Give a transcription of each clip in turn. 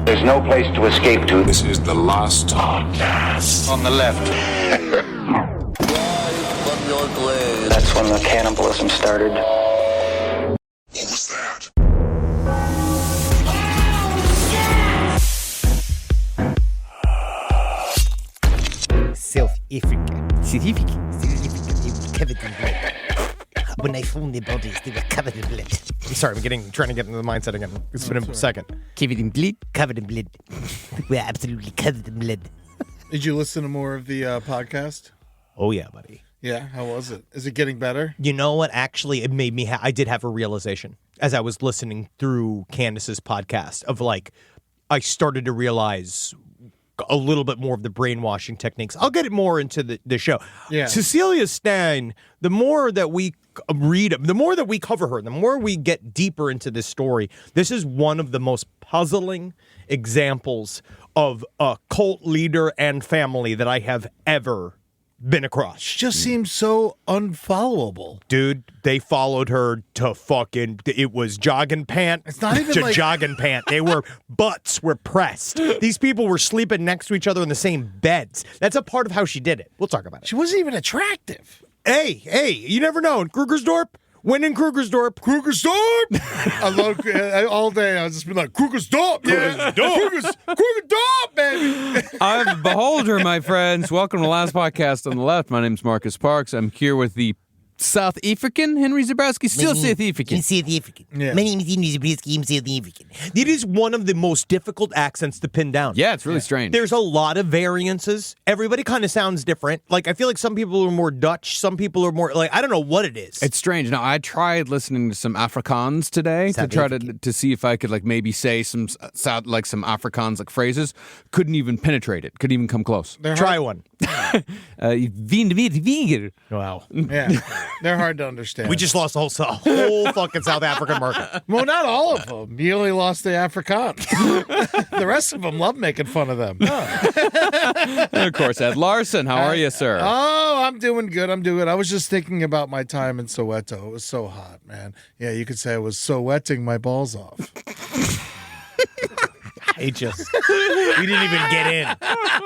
There's no place to escape to. This is the last podcast. On the left. That's when the cannibalism started. What was that? South Africa. Covered in blood. When they found their bodies, they were covered in blood. Sorry, I'm trying to get into the mindset again. It's been a second. Covered in blood? Covered in blood. We're absolutely covered in blood. Did you listen to more of the podcast? Oh, yeah, buddy. Yeah, how was it? Is it getting better? You know what? Actually, it made me, I did have a realization as I was listening through Candace's podcast of like, I started to realize a little bit more of the brainwashing techniques. I'll get it more into the show. Yeah. Cecilia Steyn, the more that we read, the more that we cover her, the more we get deeper into this story, this is one of the most puzzling examples of a cult leader and family that I have ever been across. She just seems so unfollowable. Dude, they followed her to fucking, it was jogging pant. It's not even to like jogging pant. They were, butts were pressed. These people were sleeping next to each other in the same beds. That's a part of how she did it. We'll talk about it. she wasn't even attractive. Hey, you never know. In Krugersdorp, when in Krugersdorp. I love all day. I was just been like Krugersdorp, yeah, Krugersdorp, baby. I've behold her, my friends. Welcome to the last podcast on the left. My name's Marcus Parks. I'm here with the South African Henry Zabrowski, still South African. South African. Yeah. My name is Henry Zabrowski. I'm South African. It is one of the most difficult accents to pin down. Yeah, it's really strange. There's a lot of variances. Everybody kind of sounds different. Like, I feel like some people are more Dutch. Some people are more, like, I don't know what it is. It's strange. Now, I tried listening to some Afrikaans today to try to see if I could, like, maybe say some Afrikaans, like, phrases. Couldn't even penetrate it. Couldn't even come close. Try one. Wow. Yeah, they're hard to understand. We just lost the whole fucking South African market. well, not all of them. You only lost the Afrikaans. The rest of them love making fun of them. And, of course, Ed Larson. How are you, sir? Oh, I'm doing good. I was just thinking about my time in Soweto. It was so hot, man. Yeah, you could say I was Soweting my balls off. We didn't even get in.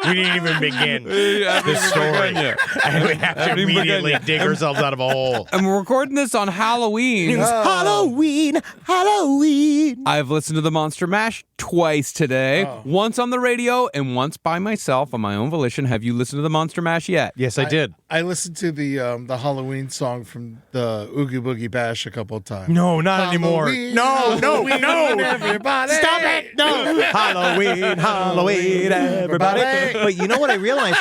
We didn't even begin the story. And we have to immediately dig ourselves out of a hole. And we're recording this on Halloween. Halloween. I've listened to the Monster Mash twice today. Once on the radio and once by myself on my own volition. Have you listened to the Monster Mash yet? Yes, I did. I listened to the Halloween song from the Oogie Boogie Bash a couple of times. No, not anymore. No. Everybody. Stop it. No. Halloween, everybody. But you know what I realized?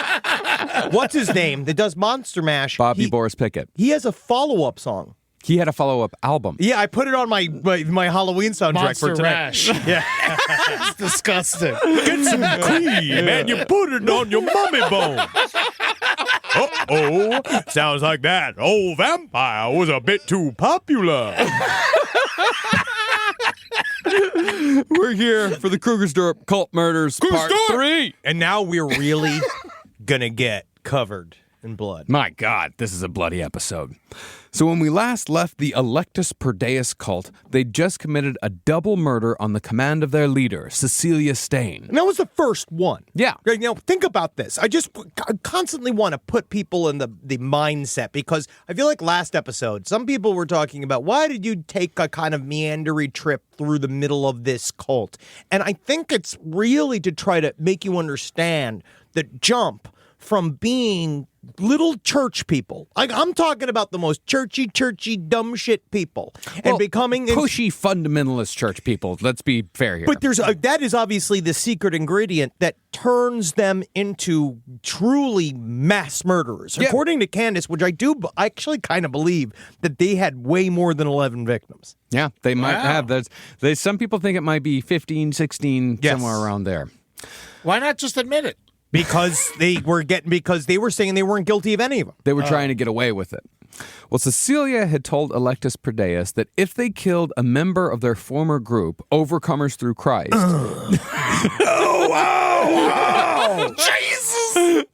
What's his name that does Monster Mash? Bobby Boris Pickett. He has a follow-up song. He had a follow-up album. Yeah, I put it on my Halloween soundtrack Monster for tonight. Rash. Yeah. It's disgusting. Get some cream and you put it on your mummy bone. Uh-oh. Sounds like that old vampire was a bit too popular. We're here for the Krugersdorp Cult Murders Part 3. And now we're really gonna get covered in blood. My God, this is a bloody episode. So when we last left the Electus Per Deus cult, they'd just committed a double murder on the command of their leader, Cecilia Steyn. And that was the first one. Yeah. You know, think about this. I constantly want to put people in the mindset because I feel like last episode, some people were talking about why did you take a kind of meandery trip through the middle of this cult? And I think it's really to try to make you understand the jump from being little church people. Like, I'm talking about the most churchy, dumb shit people. And becoming pushy fundamentalist church people. Let's be fair here. But that is obviously the secret ingredient that turns them into truly mass murderers. Yeah. According to Candace, which I actually kind of believe that they had way more than 11 victims. Yeah, they might have. Some people think it might be 15, 16, somewhere around there. Why not just admit it? Because they were saying they weren't guilty of any of them. They were trying to get away with it. Well, Cecilia had told Electus Per Deus that if they killed a member of their former group, Overcomers Through Christ... Oh, wow! Jesus!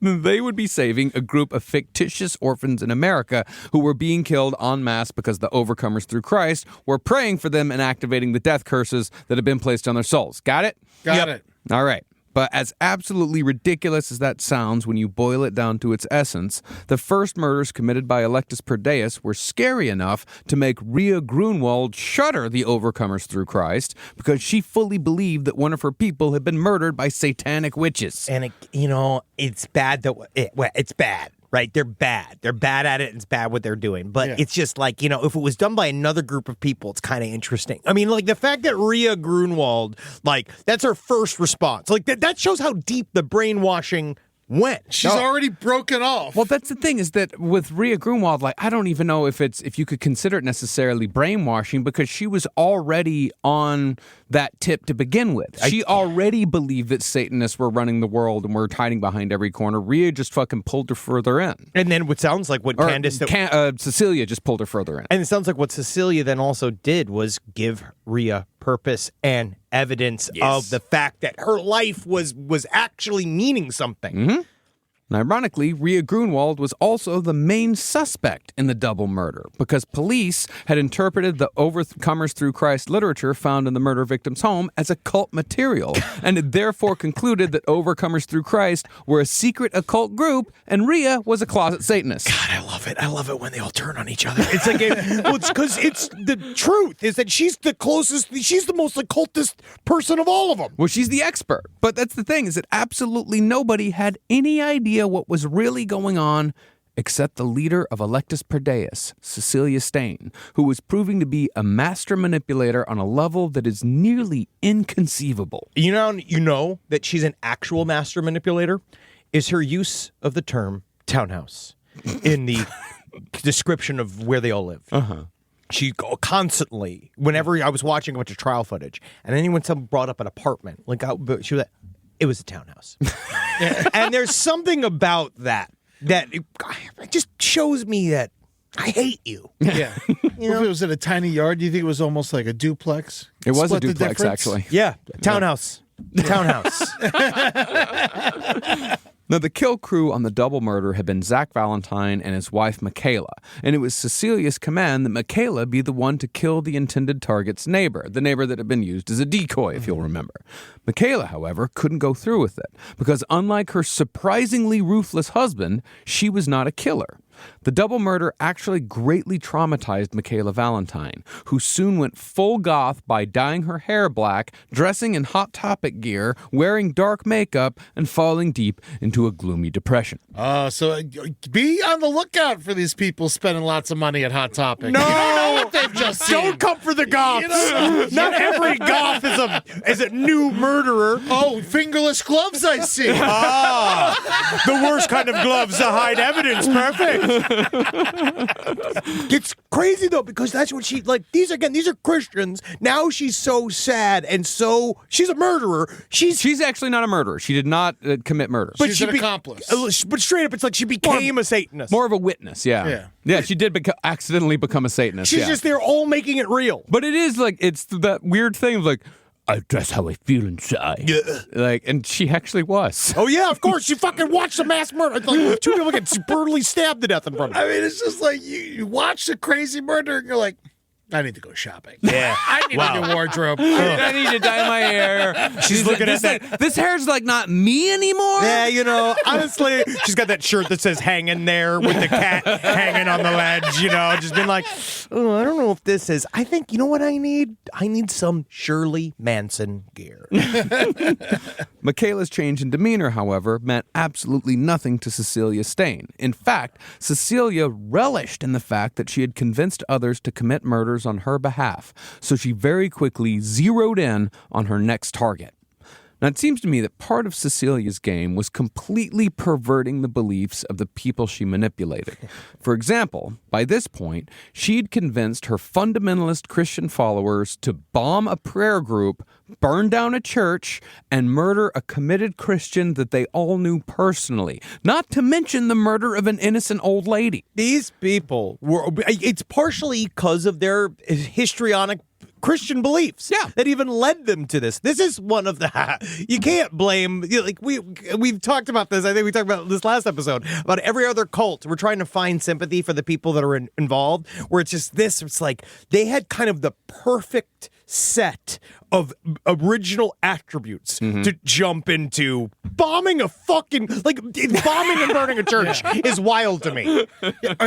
they would be saving a group of fictitious orphans in America who were being killed en masse because the overcomers through Christ were praying for them and activating the death curses that had been placed on their souls. Got it? Got it. All right. But as absolutely ridiculous as that sounds when you boil it down to its essence, the first murders committed by Electus Per Deus were scary enough to make Rhea Grunwald shudder the overcomers through Christ because she fully believed that one of her people had been murdered by satanic witches. And, it's bad it's bad. Right? They're bad. They're bad at it, and it's bad what they're doing. But it's just like, if it was done by another group of people, it's kind of interesting. I mean, like, the fact that Rhea Grunwald, like, that's her first response. Like, that shows how deep the brainwashing went. She's already broken off. Well, that's the thing, is that with Rhea Grunwald, like, I don't even know if you could consider it necessarily brainwashing, because she was already on that tip to begin with. She already believed that Satanists were running the world and were hiding behind every corner. Rhea just fucking pulled her further in. And then what sounds like what Cecilia just pulled her further in. And it sounds like what Cecilia then also did was give Rhea purpose and evidence of the fact that her life was actually meaning something. Mm-hmm. And ironically, Rhea Grunwald was also the main suspect in the double murder because police had interpreted the Overcomers Through Christ literature found in the murder victim's home as occult material and had therefore concluded that Overcomers Through Christ were a secret occult group and Rhea was a closet Satanist. God, I love it. I love it when they all turn on each other. It's like, it's because it's the truth is that she's the closest, she's the most occultist person of all of them. Well, she's the expert. But that's the thing, is that absolutely nobody had any idea what was really going on except the leader of Electus Per Deus, Cecilia Steyn, who was proving to be a master manipulator on a level that is nearly inconceivable. You know that she's an actual master manipulator is her use of the term townhouse in the description of where they all live. Uh-huh. She constantly, whenever I was watching a bunch of trial footage, and anyone someone brought up an apartment, she was like, it was a townhouse. And there's something about that it just shows me that I hate you. Yeah. If it was in a tiny yard, do you think it was almost like a duplex? It was a Split the duplex, difference? actually. Yeah, townhouse. Townhouse. Now, the kill crew on the double murder had been Zach Valentine and his wife, Michaela, and it was Cecilia's command that Michaela be the one to kill the intended target's neighbor, the neighbor that had been used as a decoy, if you'll remember. Michaela, however, couldn't go through with it, because unlike her surprisingly ruthless husband, she was not a killer. The double murder actually greatly traumatized Michaela Valentine, who soon went full goth by dyeing her hair black, dressing in Hot Topic gear, wearing dark makeup, and falling deep into a gloomy depression. So be on the lookout for these people spending lots of money at Hot Topic. No, you don't know what they've just seen. Don't come for the goths. Not every goth is a new murderer. Oh, fingerless gloves I see. The worst kind of gloves to hide evidence. Perfect. It's crazy though, because that's what she like. These are Christians. Now she's so sad, and so she's a murderer. She's actually not a murderer. She did not commit murder. But she's an accomplice. But straight up, it's like she became a Satanist. More of a witness, yeah. Yeah, she did accidentally become a Satanist. She's just there, all making it real. But it is like, it's that weird thing of like, that's how I feel inside. Yeah. Like, and she actually was. Oh, yeah, of course. You fucking watched a mass murder. Like, two people get brutally stabbed to death in front of you. I mean, it's just like you watch a crazy murder and you're like, I need to go shopping. Yeah. I need a new wardrobe. I need to dye my hair. She's looking at that. Like, this hair's like not me anymore. Yeah, honestly, she's got that shirt that says hanging there with the cat hanging on the ledge, just been like, oh, I don't know if this is. I think, you know what I need? I need some Shirley Manson gear. Michaela's change in demeanor, however, meant absolutely nothing to Cecilia Steyn. In fact, Cecilia relished in the fact that she had convinced others to commit murders on her behalf, so she very quickly zeroed in on her next target. Now, it seems to me that part of Cecilia's game was completely perverting the beliefs of the people she manipulated. For example, by this point, she'd convinced her fundamentalist Christian followers to bomb a prayer group, burn down a church, and murder a committed Christian that they all knew personally, not to mention the murder of an innocent old lady. These people it's partially because of their histrionic Christian beliefs that even led them to this. This is one of the you can't blame like we've talked about this. I think we talked about this last episode about every other cult. We're trying to find sympathy for the people that are involved. Where it's just this. It's like they had kind of the perfect set of original attributes to jump into. Bombing a fucking bombing and burning a church is wild to me.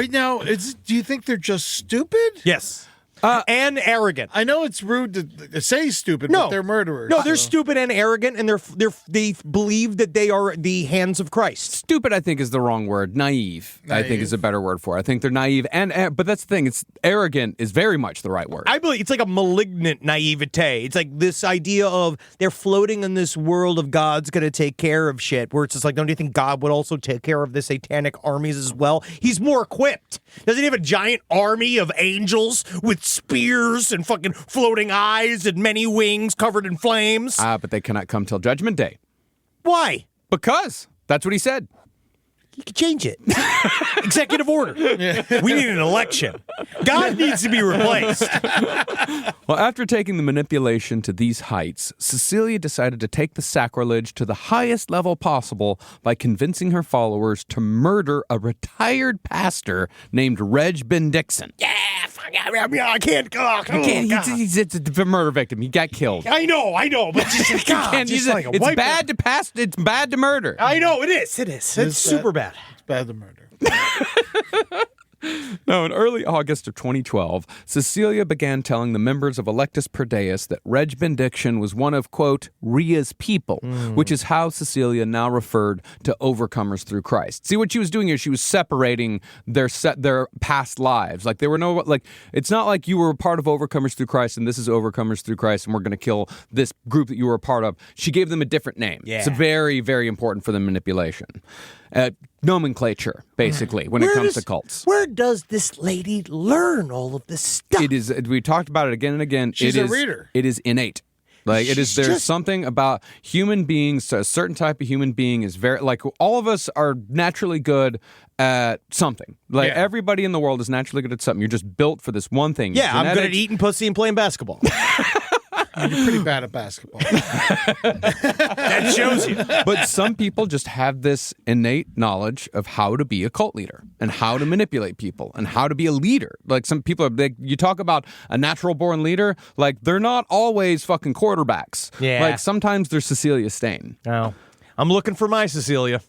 Now, do you think they're just stupid? Yes. And arrogant. I know it's rude to say stupid, but they're murderers. No, they're stupid and arrogant, and they believe that they are the hands of Christ. Stupid, I think, is the wrong word. Naive, I think, is a better word for it. I think they're naive, but that's the thing. It's arrogant is very much the right word. I believe it's like a malignant naivete. It's like this idea of they're floating in this world of God's going to take care of shit, where it's just like, don't you think God would also take care of the satanic armies as well? He's more equipped. Doesn't he have a giant army of angels with spears and fucking floating eyes and many wings covered in flames? But they cannot come till Judgment Day. Why? Because that's what he said. You can change it. Executive order. We need an election. God needs to be replaced. Well, after taking the manipulation to these heights, Cecilia decided to take the sacrilege to the highest level possible by convincing her followers to murder a retired pastor named Reg Bendixson. Yeah, fuck, I can't go. He's a murder victim. He got killed. I know, but just, God, just like it's bad to pass. It's bad to murder. I know, it is. It's super bad. It's bad to murder. No, in early August of 2012, Cecilia began telling the members of Electus Per Deus that Reg Benediction was one of, quote, Rhea's people, which is how Cecilia now referred to overcomers through Christ. See, what she was doing here, she was separating their past lives. Like, there were no, like, it's not like you were a part of overcomers through Christ and this is overcomers through Christ and we're going to kill this group that you were a part of. She gave them a different name. Yeah. It's very, very important for the manipulation. Nomenclature, basically, when it comes to cults. Where does this lady learn all of this stuff? It is. We talked about it again and again. She's a reader. It is innate. Like it is. There's something about human beings. A certain type of human being is very like all of us are naturally good at something. Like everybody in the world is naturally good at something. You're just built for this one thing. Yeah, I'm good at eating pussy and playing basketball. You're pretty bad at basketball. That shows you. But some people just have this innate knowledge of how to be a cult leader and how to manipulate people and how to be a leader. Like some people, you talk about a natural born leader, like they're not always fucking quarterbacks. Yeah. Like sometimes they're Cecilia Steyn. Oh. I'm looking for my Cecilia.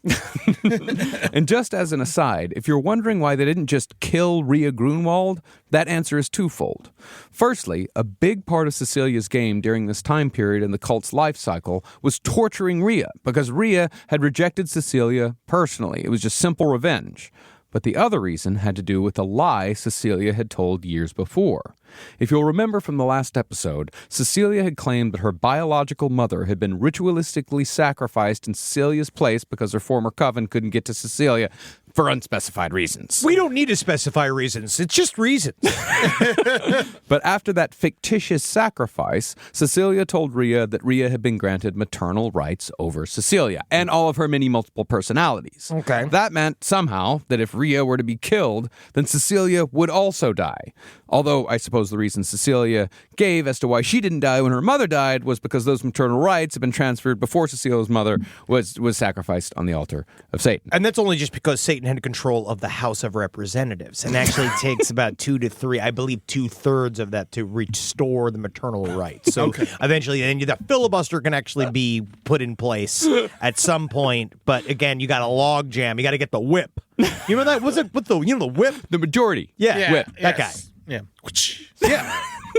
And just as an aside, if you're wondering why they didn't just kill Rhea Grunwald, that answer is twofold. Firstly, a big part of Cecilia's game during this time period in the cult's life cycle was torturing Rhea, because Rhea had rejected Cecilia personally. It was just simple revenge. But the other reason had to do with a lie Cecilia had told years before. If you'll remember from the last episode, Cecilia had claimed that her biological mother had been ritualistically sacrificed in Cecilia's place because her former coven couldn't get to Cecilia for unspecified reasons. We don't need to specify reasons. It's just reasons. But after that fictitious sacrifice, Cecilia told Rhea that Rhea had been granted maternal rights over Cecilia and all of her many multiple personalities. Okay. That meant somehow that if Rhea were to be killed, then Cecilia would also die. Although I suppose the reason Cecilia gave as to why she didn't die when her mother died was because those maternal rights had been transferred before Cecilia's mother was sacrificed on the altar of Satan. And that's only just because Satan had control of the House of Representatives. And actually takes about 2 to 3, I believe 2/3 of that to restore the maternal rights. So eventually then the filibuster can actually be put in place at some point. But again, you got a log jam. You got to get the whip. You remember that? What's the whip? The majority. Yeah. Whip. That guy. Yeah.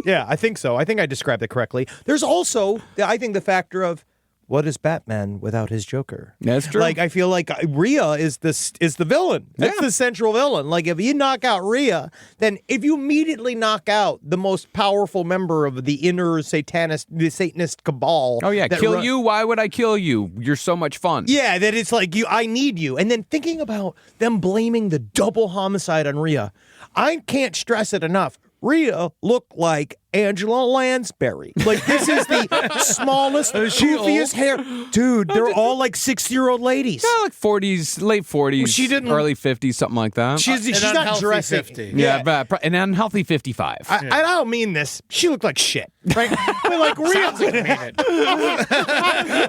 Yeah, I think so. I think I described it correctly. There's also, I think, the factor of what is Batman without his Joker? That's true. Like, I feel like Rhea is the villain. That's the central villain. Like, if you knock out Rhea, then if you immediately knock out the most powerful member of the inner Satanist cabal. Oh, yeah. Kill you? Why would I kill you? You're so much fun. Yeah, that it's like, I need you. And then thinking about them blaming the double homicide on Rhea, I can't stress it enough. Rhea looked like Angela Lansbury. Like, this is the smallest, goofiest hair. Dude, they're all like 60-year-old ladies. Yeah, like 40s, late 40s, She didn't- early 50s, something like that. She's An not unhealthy dressing. 50. yeah, but an unhealthy 55. I don't mean this. She looked like shit, right? But like Rhea,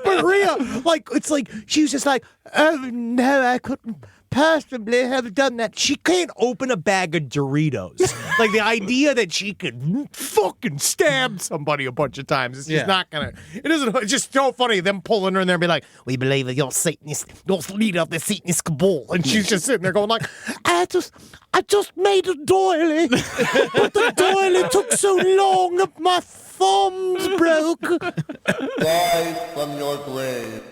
but Rhea, like it's like she was just like, oh no, I couldn't possibly have done that. She can't open a bag of Doritos. Like the idea that she could fucking stab somebody a bunch of times, it's just not gonna. It isn't. It's just so funny them pulling her in there and be like, we believe that you're Satanist, you're leader of the Satanist cabal, and she's just sitting there going like, I just made a doily, but the doily took so long that my thumbs broke. Rise from your grave.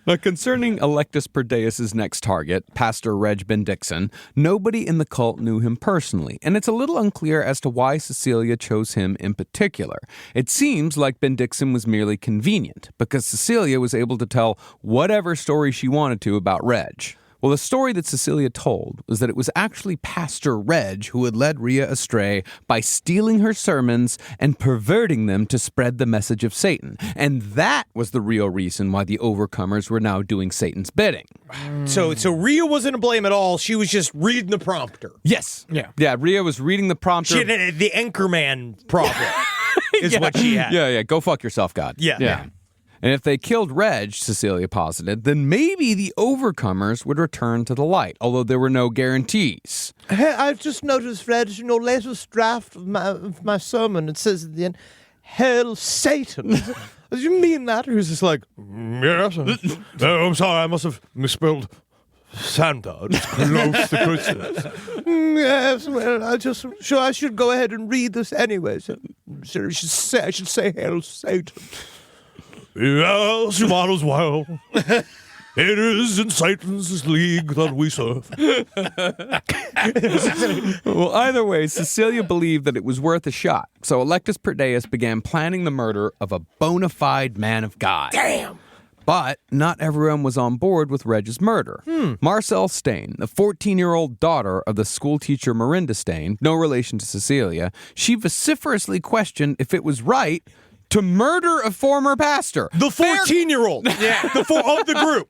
Now, concerning Electus Per Deus' next target, Pastor Reg Bendixson, nobody in the cult knew him personally, and it's a little unclear as to why Cecilia chose him in particular. It seems like Bendixson was merely convenient, because Cecilia was able to tell whatever story she wanted to about Reg. Well, the story that Cecilia told was that it was actually Pastor Reg who had led Rhea astray by stealing her sermons and perverting them to spread the message of Satan. And that was the real reason why the Overcomers were now doing Satan's bidding. So Rhea wasn't to blame at all. She was just reading the prompter. Yes. Yeah, Rhea was reading the prompter. She had the Anchorman problem is what she had. Yeah. Go fuck yourself, God. Yeah. And if they killed Reg, Cecilia posited, then maybe the Overcomers would return to the light, although there were no guarantees. Hey, I've just noticed, Fred, in your latest draft of my sermon, it says at the end, Hail Satan. Do you mean that? Or is this like, yes? I'm sorry, I must have misspelled Santa. It's close to Christmas. Yes, well, I should go ahead and read this anyway. So I should say Hail Satan. Yes, you might as well. It is in Satan's league that we serve. Well, either way, Cecilia believed that it was worth a shot. So Electus Per Deus began planning the murder of a bona fide man of God. Damn! But not everyone was on board with Reg's murder. Marcel Steyn, the 14-year-old daughter of the schoolteacher Marinda Steyn, no relation to Cecilia, she vociferously questioned if it was right to murder a former pastor. The 14-year-old. Yeah. Of the group.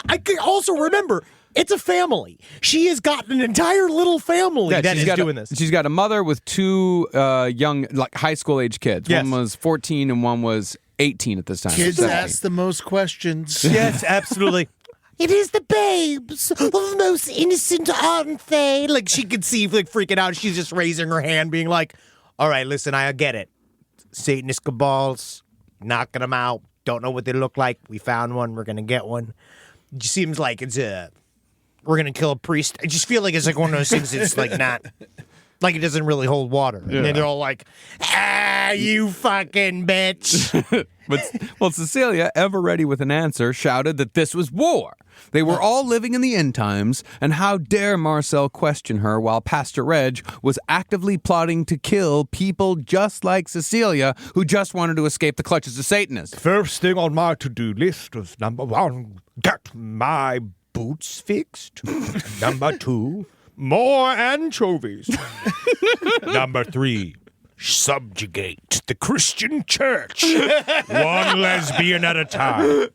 I can also remember, it's a family. She has got an entire little family that is doing this. She's got a mother with two young, like high school age kids. Yes. One was 14 and one was 18 at this time. Kids 17. ask the most questions. Yes, absolutely. It is the babes, the most innocent, aren't they? Like, she could see, like, freaking out. She's just raising her hand, being like, all right, listen, I get it. Satanist cabals, knocking them out. Don't know what they look like. We found one. We're going to get one. It just seems like it's we're going to kill a priest. I just feel like it's like one of those things that's like not, like it doesn't really hold water. And then they're all like, you fucking bitch. Well, Cecilia, ever ready with an answer, shouted that this was war. They were all living in the end times, and how dare Marcel question her while Pastor Reg was actively plotting to kill people just like Cecilia, who just wanted to escape the clutches of Satanists. First thing on my to-do list was number 1, get my boots fixed. Number 2, more anchovies. Number 3, subjugate the Christian church. One lesbian at a time.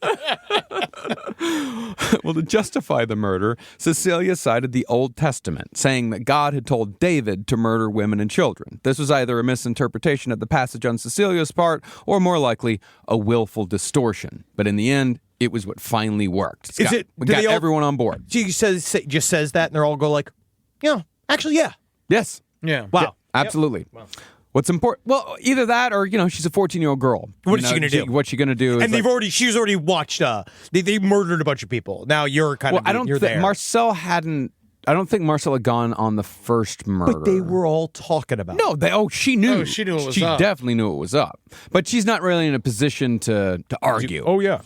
Well, to justify the murder, Cecilia cited the Old Testament, saying that God had told David to murder women and children. This was either a misinterpretation of the passage on Cecilia's part, or more likely, a willful distortion. But in the end, it was what finally worked. We got everyone on board. She just says that, and they all go like, yeah, actually, yeah. Yes. Yeah. Wow. Yeah, absolutely. Yep. Wow. What's important? Well, either that or, she's a 14-year-old girl. What is she going to do? What's she going to do? And she's already watched, they murdered a bunch of people. Now you're kind of, you're there. I don't think Marcel had gone on the first murder. But they were all talking about it. No, she knew. Oh, she knew it was up. She definitely knew it was up. But she's not really in a position to argue. Oh, yeah.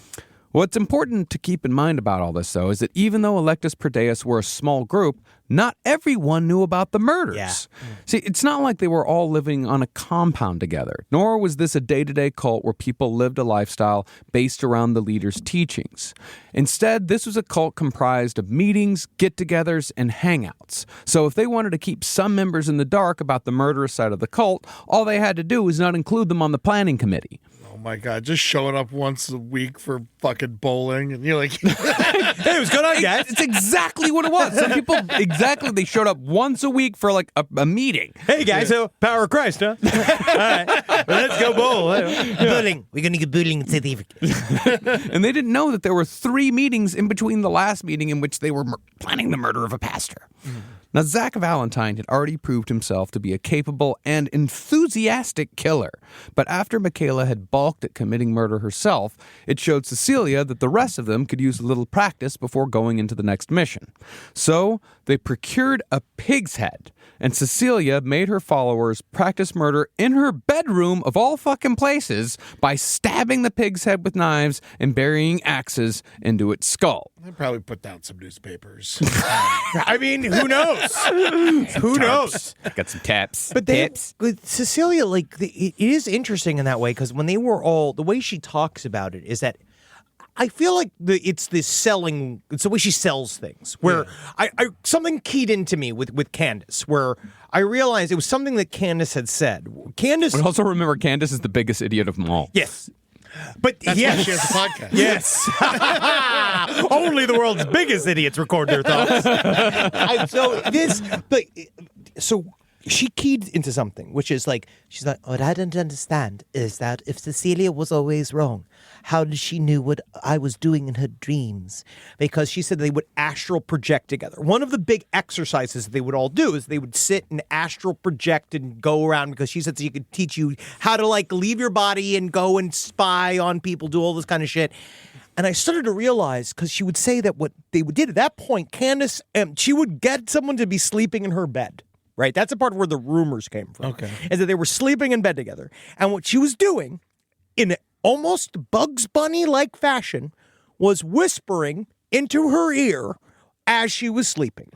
What's important to keep in mind about all this, though, is that even though Electus Per Deus were a small group, not everyone knew about the murders. Yeah. See, it's not like they were all living on a compound together, nor was this a day-to-day cult where people lived a lifestyle based around the leader's teachings. Instead, this was a cult comprised of meetings, get-togethers, and hangouts. So if they wanted to keep some members in the dark about the murderous side of the cult, all they had to do was not include them on the planning committee. Oh my God, just showing up once a week for fucking bowling, and you're like, Hey, it was good on, guys. It's exactly what it was. Some people, they showed up once a week for like a meeting. Hey, guys, so power of Christ, huh? All right, well, let's go bowl. Bowling. We're going to get bowling certificate. And they didn't know that there were 3 meetings in between the last meeting in which they were planning the murder of a pastor. Now, Zach Valentine had already proved himself to be a capable and enthusiastic killer. But after Michaela had balked at committing murder herself, it showed Cecilia that the rest of them could use a little practice before going into the next mission. So they procured a pig's head, and Cecilia made her followers practice murder in her bedroom of all fucking places by stabbing the pig's head with knives and burying axes into its skull. I probably put down some newspapers. I mean, who knows? Who knows? Got some taps. But with Cecilia, like, it is interesting in that way because when they were all, the way she talks about it is that I feel like it's the way she sells things. Where I something keyed into me with Candace, where I realized it was something that Candace had said. Candace, But also remember, Candace is the biggest idiot of them all. yes. But That's yes. why she has a podcast. Yes. Only the world's biggest idiots record their thoughts. So she keyed into something, which is like, she's like, What I don't understand is that if Cecilia was always wrong, how did she knew what I was doing in her dreams? because she said they would astral project together. One of the big exercises they would all do is they would sit and astral project and go around because she said she could teach you how to like leave your body and go and spy on people, do all this kind of shit. And I started to realize, because she would say that what they did at that point, Candace, she would get someone to be sleeping in her bed. Right? That's the part where the rumors came from. Okay. Is that they were sleeping in bed together. And what she was doing in almost Bugs Bunny-like fashion was whispering into her ear as she was sleeping.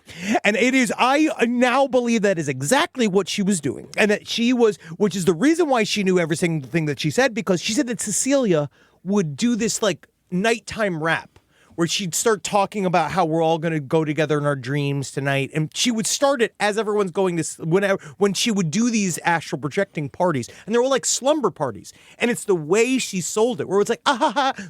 And I now believe that is exactly what she was doing. And that which is the reason why she knew every single thing that she said, because she said that Cecilia would do this like nighttime rap where she'd start talking about how we're all going to go together in our dreams tonight. And she would start it as everyone's going to, when she would do these astral projecting parties. And they were like slumber parties. And it's the way she sold it, where it's like,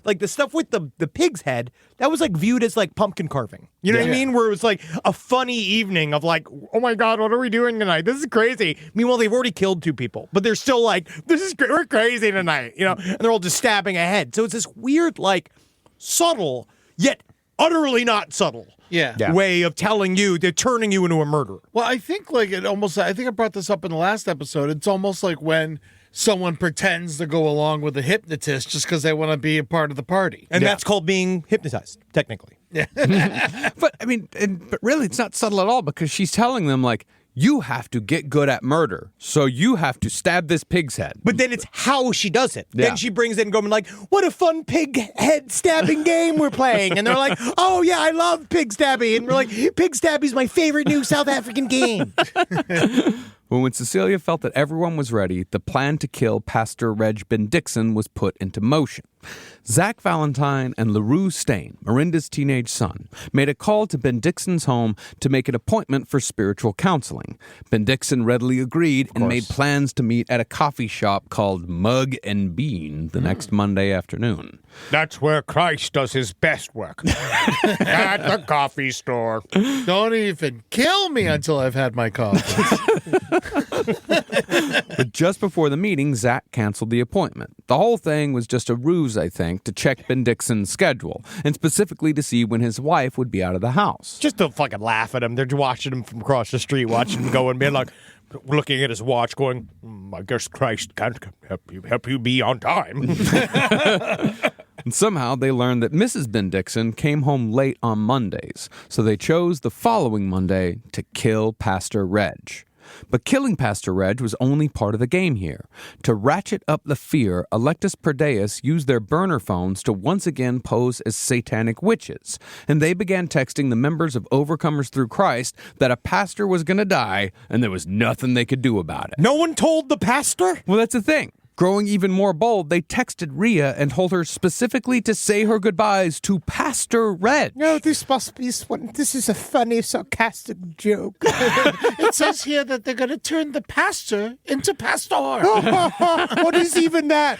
like the stuff with the pig's head, that was like viewed as like pumpkin carving. You know what I mean? Where it was like a funny evening of like, oh my God, what are we doing tonight? This is crazy. Meanwhile, they've already killed 2 people, but they're still like, we're crazy tonight, you know? And they're all just stabbing a head. So it's this weird, like, subtle, yet utterly not subtle way of telling you, they're turning you into a murderer. Well, I think I think I brought this up in the last episode. It's almost like when someone pretends to go along with a hypnotist just because they want to be a part of the party. And that's called being hypnotized, technically. But I mean, but really, it's not subtle at all, because she's telling them, like, you have to get good at murder, so you have to stab this pig's head. But then it's how she does it. Yeah. Then she brings in going like, what a fun pig head stabbing game we're playing. And they're like, oh yeah, I love pig stabbing. And we're like, pig stabbing's my favorite new South African game. But when Cecilia felt that everyone was ready, the plan to kill Pastor Reg Ben Dixon was put into motion. Zach Valentine and LaRue Steyn, Miranda's teenage son, made a call to Ben Dixon's home to make an appointment for spiritual counseling. Ben Dixon readily agreed and made plans to meet at a coffee shop called Mug and Bean the next Monday afternoon. That's where Christ does his best work. At the coffee store. Don't even kill me until I've had my coffee. But just before the meeting, Zach canceled the appointment. The whole thing was just a ruse, I think, to check Ben Dixon's schedule, and specifically to see when his wife would be out of the house. Just to fucking laugh at him. They're watching him from across the street, watching him go and being like, looking at his watch going, I guess Christ can't help you be on time. And somehow they learned that Mrs. Ben Dixon came home late on Mondays, so they chose the following Monday to kill Pastor Reg. But killing Pastor Reg was only part of the game here. To ratchet up the fear, Electus Per Deus used their burner phones to once again pose as satanic witches, and they began texting the members of Overcomers Through Christ that a pastor was going to die and there was nothing they could do about it. No one told the pastor? Well, that's the thing. Growing even more bold, they texted Rhea and told her specifically to say her goodbyes to Pastor Reg. No, this must be this is a funny, sarcastic joke. It says here that they're going to turn the pastor into pastor. What is even that?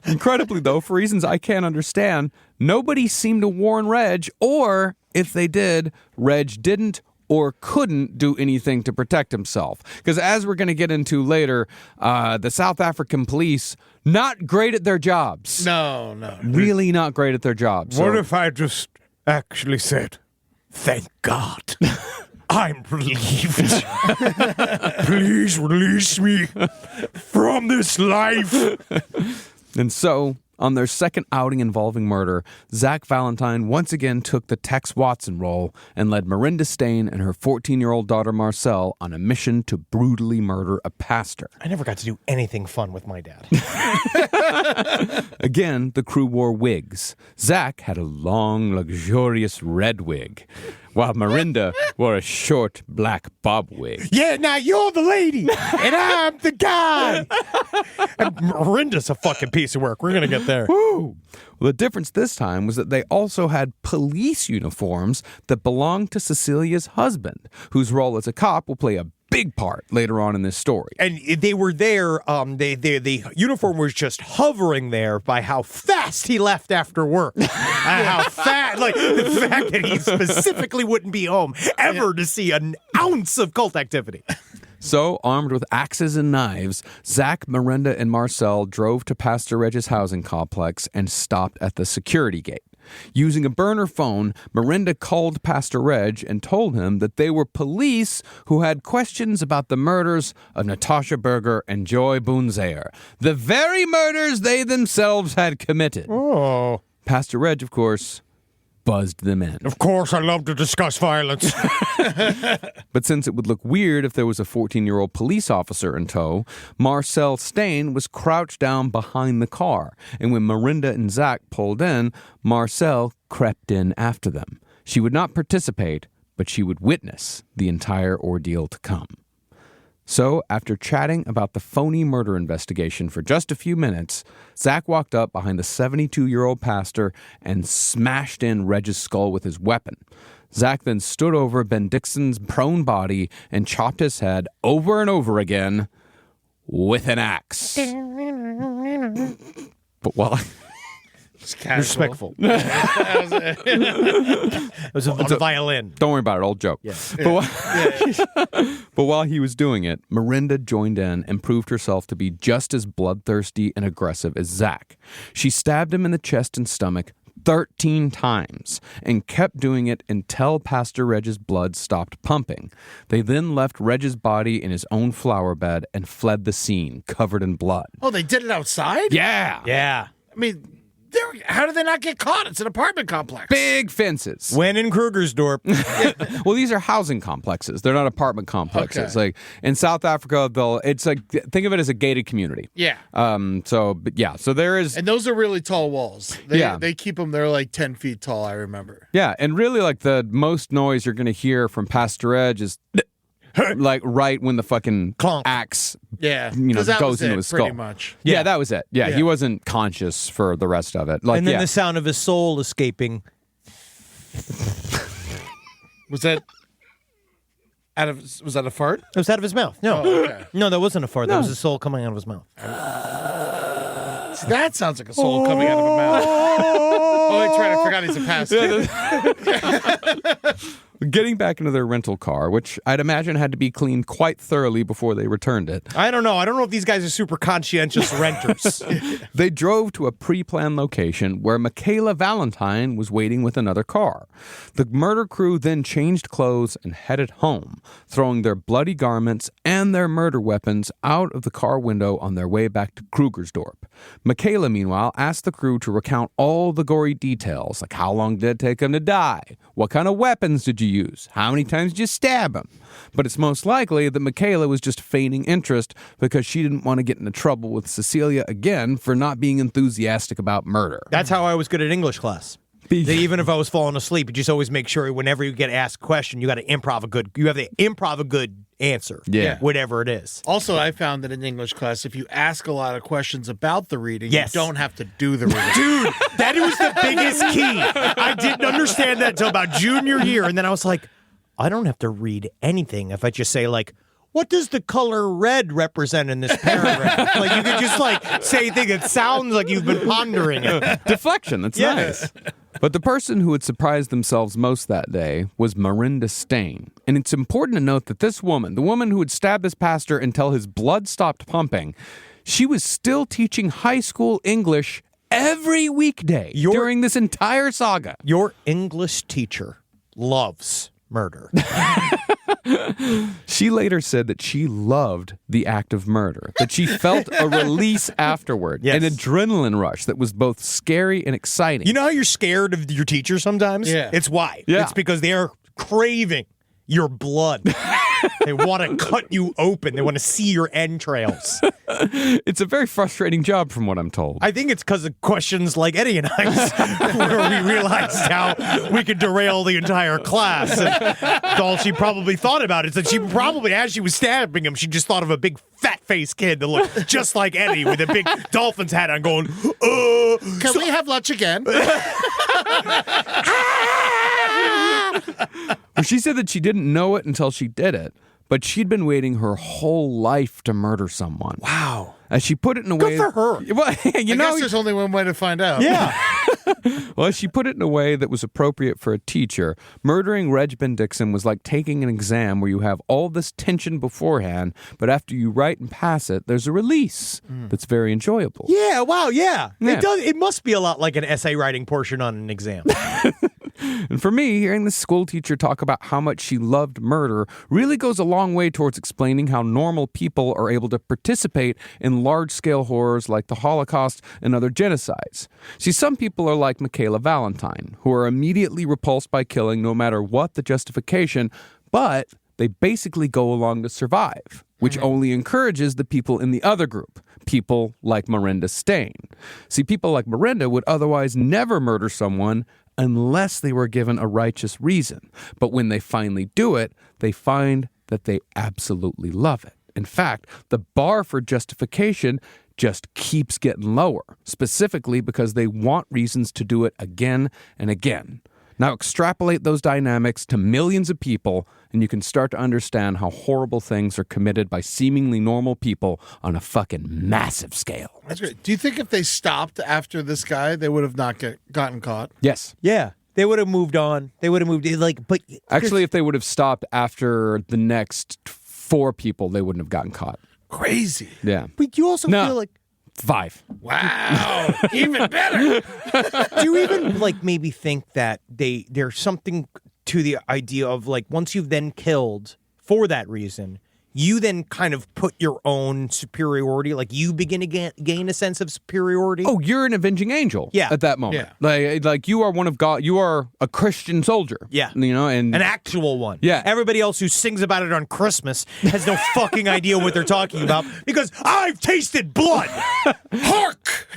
Incredibly, though, for reasons I can't understand, nobody seemed to warn Reg, or if they did, Reg didn't or couldn't do anything to protect himself. Because as we're going to get into later, the South African police, not great at their jobs. No. Really not great at their jobs. What if I just actually said, thank God, I'm relieved. Please release me from this life. And so, on their second outing involving murder, Zach Valentine once again took the Tex Watson role and led Miranda Steyn and her 14-year-old daughter Marcel on a mission to brutally murder a pastor. I never got to do anything fun with my dad. Again, the crew wore wigs. Zach had a long, luxurious red wig, while Miranda wore a short, black bob wig. Yeah, now you're the lady, and I'm the guy. And Miranda's a fucking piece of work. We're going to get there. Woo! Well, the difference this time was that they also had police uniforms that belonged to Cecilia's husband, whose role as a cop will play a big part later on in this story. And they were there, the uniform was just hovering there by how fast he left after work. How fast, like the fact that he specifically wouldn't be home ever to see an ounce of cult activity. So, armed with axes and knives, Zach, Miranda, and Marcel drove to Pastor Reg's housing complex and stopped at the security gate. Using a burner phone, Miranda called Pastor Reg and told him that they were police who had questions about the murders of Natasha Berger and Joy Boonzayer, the very murders they themselves had committed. Oh. Pastor Reg, of course, buzzed them in. Of course, I love to discuss violence. But since it would look weird if there was a 14-year-old police officer in tow, Marcel Steyn was crouched down behind the car. And when Miranda and Zach pulled in, Marcel crept in after them. She would not participate, but she would witness the entire ordeal to come. So, after chatting about the phony murder investigation for just a few minutes, Zach walked up behind the 72-year-old pastor and smashed in Reg's skull with his weapon. Zach then stood over Ben Dixon's prone body and chopped his head over and over again with an axe. But while Respectful. It was on a violin. Don't worry about it, old joke. Yeah. But while he was doing it, Miranda joined in and proved herself to be just as bloodthirsty and aggressive as Zach. She stabbed him in the chest and stomach 13 times and kept doing it until Pastor Reg's blood stopped pumping. They then left Reg's body in his own flower bed and fled the scene, covered in blood. Oh, they did it outside? Yeah. Yeah. I mean, how did they not get caught? It's an apartment complex. Big fences. When in Krugersdorp. Well, these are housing complexes. They're not apartment complexes. Okay. Like in South Africa, it's like, think of it as a gated community. Yeah. So there is. And those are really tall walls. They keep them, they're like 10 feet tall, I remember. Yeah. And really, like the most noise you're going to hear from Pastor Edge is like right when the fucking clonk axe that goes into his skull. Pretty much. Yeah, that was it. Yeah, Yeah. He wasn't conscious for the rest of it. Like, and then the sound of his soul escaping. Was that was that a fart? It was out of his mouth. No. Oh, okay. No, that wasn't a fart. That was his soul coming out of his mouth. See, that sounds like a soul coming out of a mouth. Oh, that's right. I forgot he's a pastor. Getting back into their rental car, which I'd imagine had to be cleaned quite thoroughly before they returned it. I don't know. I don't know if these guys are super conscientious renters. They drove to a pre-planned location where Michaela Valentine was waiting with another car. The murder crew then changed clothes and headed home, throwing their bloody garments and their murder weapons out of the car window on their way back to Krugersdorp. Michaela, meanwhile, asked the crew to recount all the gory details, like how long did it take them to die? What kind of weapons did you use? How many times did you stab him? But it's most likely that Michaela was just feigning interest because she didn't want to get into trouble with Cecilia again for not being enthusiastic about murder. That's how I was good at English class. That even if I was falling asleep, you just always make sure whenever you get asked a question, you got to improv a good answer. Yeah. Whatever it is. Also, I found that in English class, if you ask a lot of questions about the reading, Yes. you don't have to do the reading. Dude, that was the biggest key. I didn't understand that until about junior year. And then I was like, I don't have to read anything if I just say, like, what does the color red represent in this paragraph? Like, you could just, like, say things. It sounds like you've been pondering it. Deflection, that's nice. But the person who had surprised themselves most that day was Michaela Steyn. And it's important to note that this woman, the woman who had stabbed this pastor until his blood stopped pumping, she was still teaching high school English every weekday during this entire saga. Your English teacher loves murder. She later said that she loved the act of murder, that she felt a release afterward, Yes. an adrenaline rush that was both scary and exciting. You know how you're scared of your teacher sometimes? Yeah. It's why. Yeah. It's because they are craving your blood. They want to cut you open. They want to see your entrails. It's a very frustrating job from what I'm told. I think it's because of questions like Eddie and I, where we realized how we could derail the entire class. And all she probably thought about is that she probably, as she was stabbing him, she just thought of a big fat-faced kid that looked just like Eddie with a big Dolphins hat on going, Can we have lunch again? Well, she said that she didn't know it until she did it, but she'd been waiting her whole life to murder someone. wow. As she put it in a way... Good for her. Well, you I know, guess there's only one way to find out. Yeah. well, she put it in a way that was appropriate for a teacher. Murdering Reg Ben Dixon was like taking an exam where you have all this tension beforehand, but after you write and pass it, there's a release that's very enjoyable. Yeah, wow, yeah. Yeah. It does. It must be a lot like an essay writing portion on an exam. And for me, hearing this school teacher talk about how much she loved murder really goes a long way towards explaining how normal people are able to participate in large-scale horrors like the Holocaust and other genocides. See, some people are like Michaela Valentine, who are immediately repulsed by killing no matter what the justification, but they basically go along to survive, which only encourages the people in the other group, people like Michaela Steyn. See, people like Miranda would otherwise never murder someone unless they were given a righteous reason. But when they finally do it, they find that they absolutely love it. In fact, the bar for justification just keeps getting lower, specifically because they want reasons to do it again and again. Now extrapolate those dynamics to millions of people, and you can start to understand how horrible things are committed by seemingly normal people on a fucking massive scale. That's great. Do you think if they stopped after this guy, they would have not gotten caught? Yes. Yeah. They would have moved on. They would have moved but Actually, if they would have stopped after the next 4 people, they wouldn't have gotten caught. Crazy. Yeah. But you also No. feel like 5. Wow. Even better. do you even like maybe think that there's something to the idea of like once you've then killed for that reason, you then kind of put your own superiority, like you begin to gain a sense of superiority? Oh, you're an avenging angel. Yeah. At that moment. Yeah. Like you are one of God. You are a Christian soldier. Yeah. You know, and An actual one. Yeah. Everybody else who sings about it on Christmas has no fucking idea what they're talking about because I've tasted blood. Hark!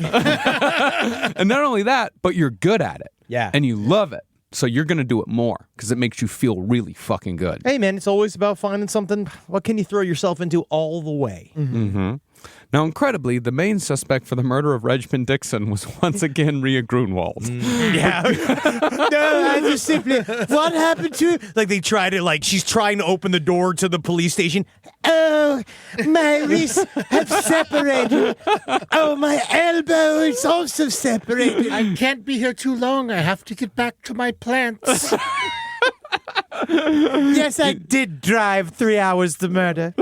and not only that, but you're good at it. Yeah. And you love it. So you're going to do it more because it makes you feel really fucking good. Hey, man, it's always about finding something. What can you throw yourself into all the way? Mm-hmm. Now, incredibly, the main suspect for the murder of Reg Ben Dixon was once again Ria Grunwald. Yeah. No, I just simply, what happened to it? Like they try to, like, she's trying to open the door to the police station. Oh, my wrists have separated. Oh, my elbow is also separated. I can't be here too long. I have to get back to my plants. Yes, I did drive 3 hours to murder.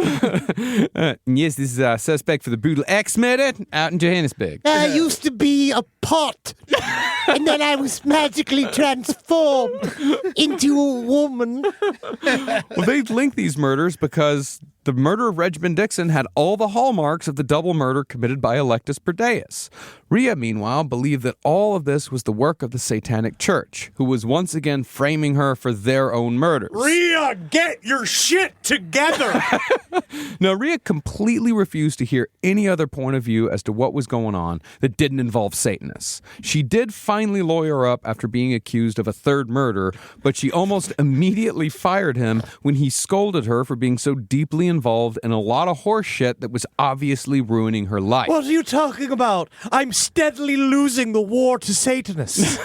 Yes, this is a suspect for the brutal axe murder out in Johannesburg. I used to be a pot, and then I was magically transformed into a woman. Well, they link these murders because The murder of Regimen Dixon had all the hallmarks of the double murder committed by Electus Per Deus. Rhea, meanwhile, believed that all of this was the work of the Satanic Church, who was once again framing her for their own murders. Rhea, get your shit together! Now, Rhea completely refused to hear any other point of view as to what was going on that didn't involve Satanists. She did finally lawyer up after being accused of a third murder, but she almost immediately fired him when he scolded her for being so deeply involved in a lot of horse shit that was obviously ruining her life. What are you talking about? I'm steadily losing the war to Satanists.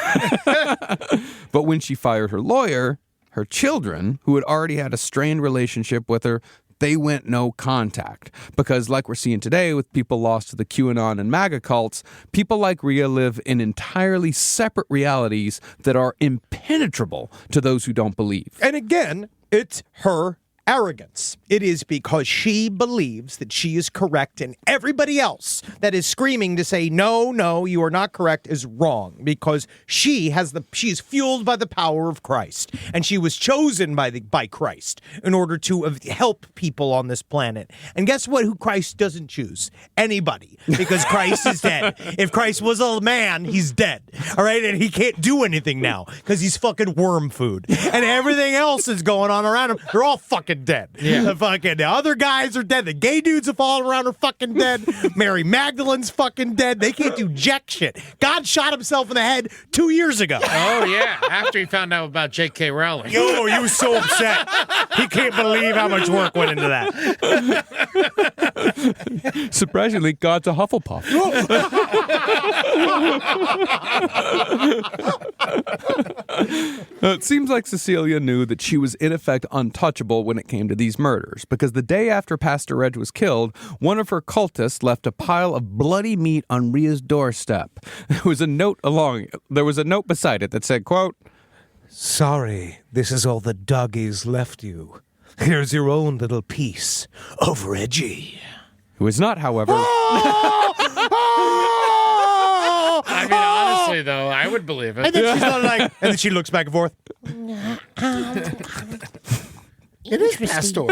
But when she fired her lawyer, her children, who had already had a strained relationship with her, they went no contact. Because like we're seeing today with people lost to the QAnon and MAGA cults, people like Rhea live in entirely separate realities that are impenetrable to those who don't believe. And again, it's her arrogance. It is because she believes that she is correct and everybody else that is screaming to say, no, you are not correct is wrong, because she is fueled by the power of Christ, and she was chosen by Christ in order to help people on this planet. And guess what? Who Christ doesn't choose? Anybody, because Christ is dead. If Christ was a man, he's dead. All right. And he can't do anything now because he's fucking worm food, and everything else is going on around him. They're all fucking dead. Yeah. The other guys are dead. The gay dudes that fall around are fucking dead. Mary Magdalene's fucking dead. They can't do jack shit. God shot himself in the head 2 years ago. Oh, yeah. After he found out about J.K. Rowling. Yo, he was so upset. He can't believe how much work went into that. Surprisingly, God's a Hufflepuff. Now, it seems like Cecilia knew that she was in effect untouchable when it came to these murders, because the day after Pastor Reg was killed, one of her cultists left a pile of bloody meat on Rhea's doorstep. There was a note beside it that said, quote, "Sorry, this is all the doggies left you. Here's your own little piece of Reggie." It was not, however... I mean, honestly, though, I would believe it. And then she's not like, and then she looks back and forth. It is Pastor.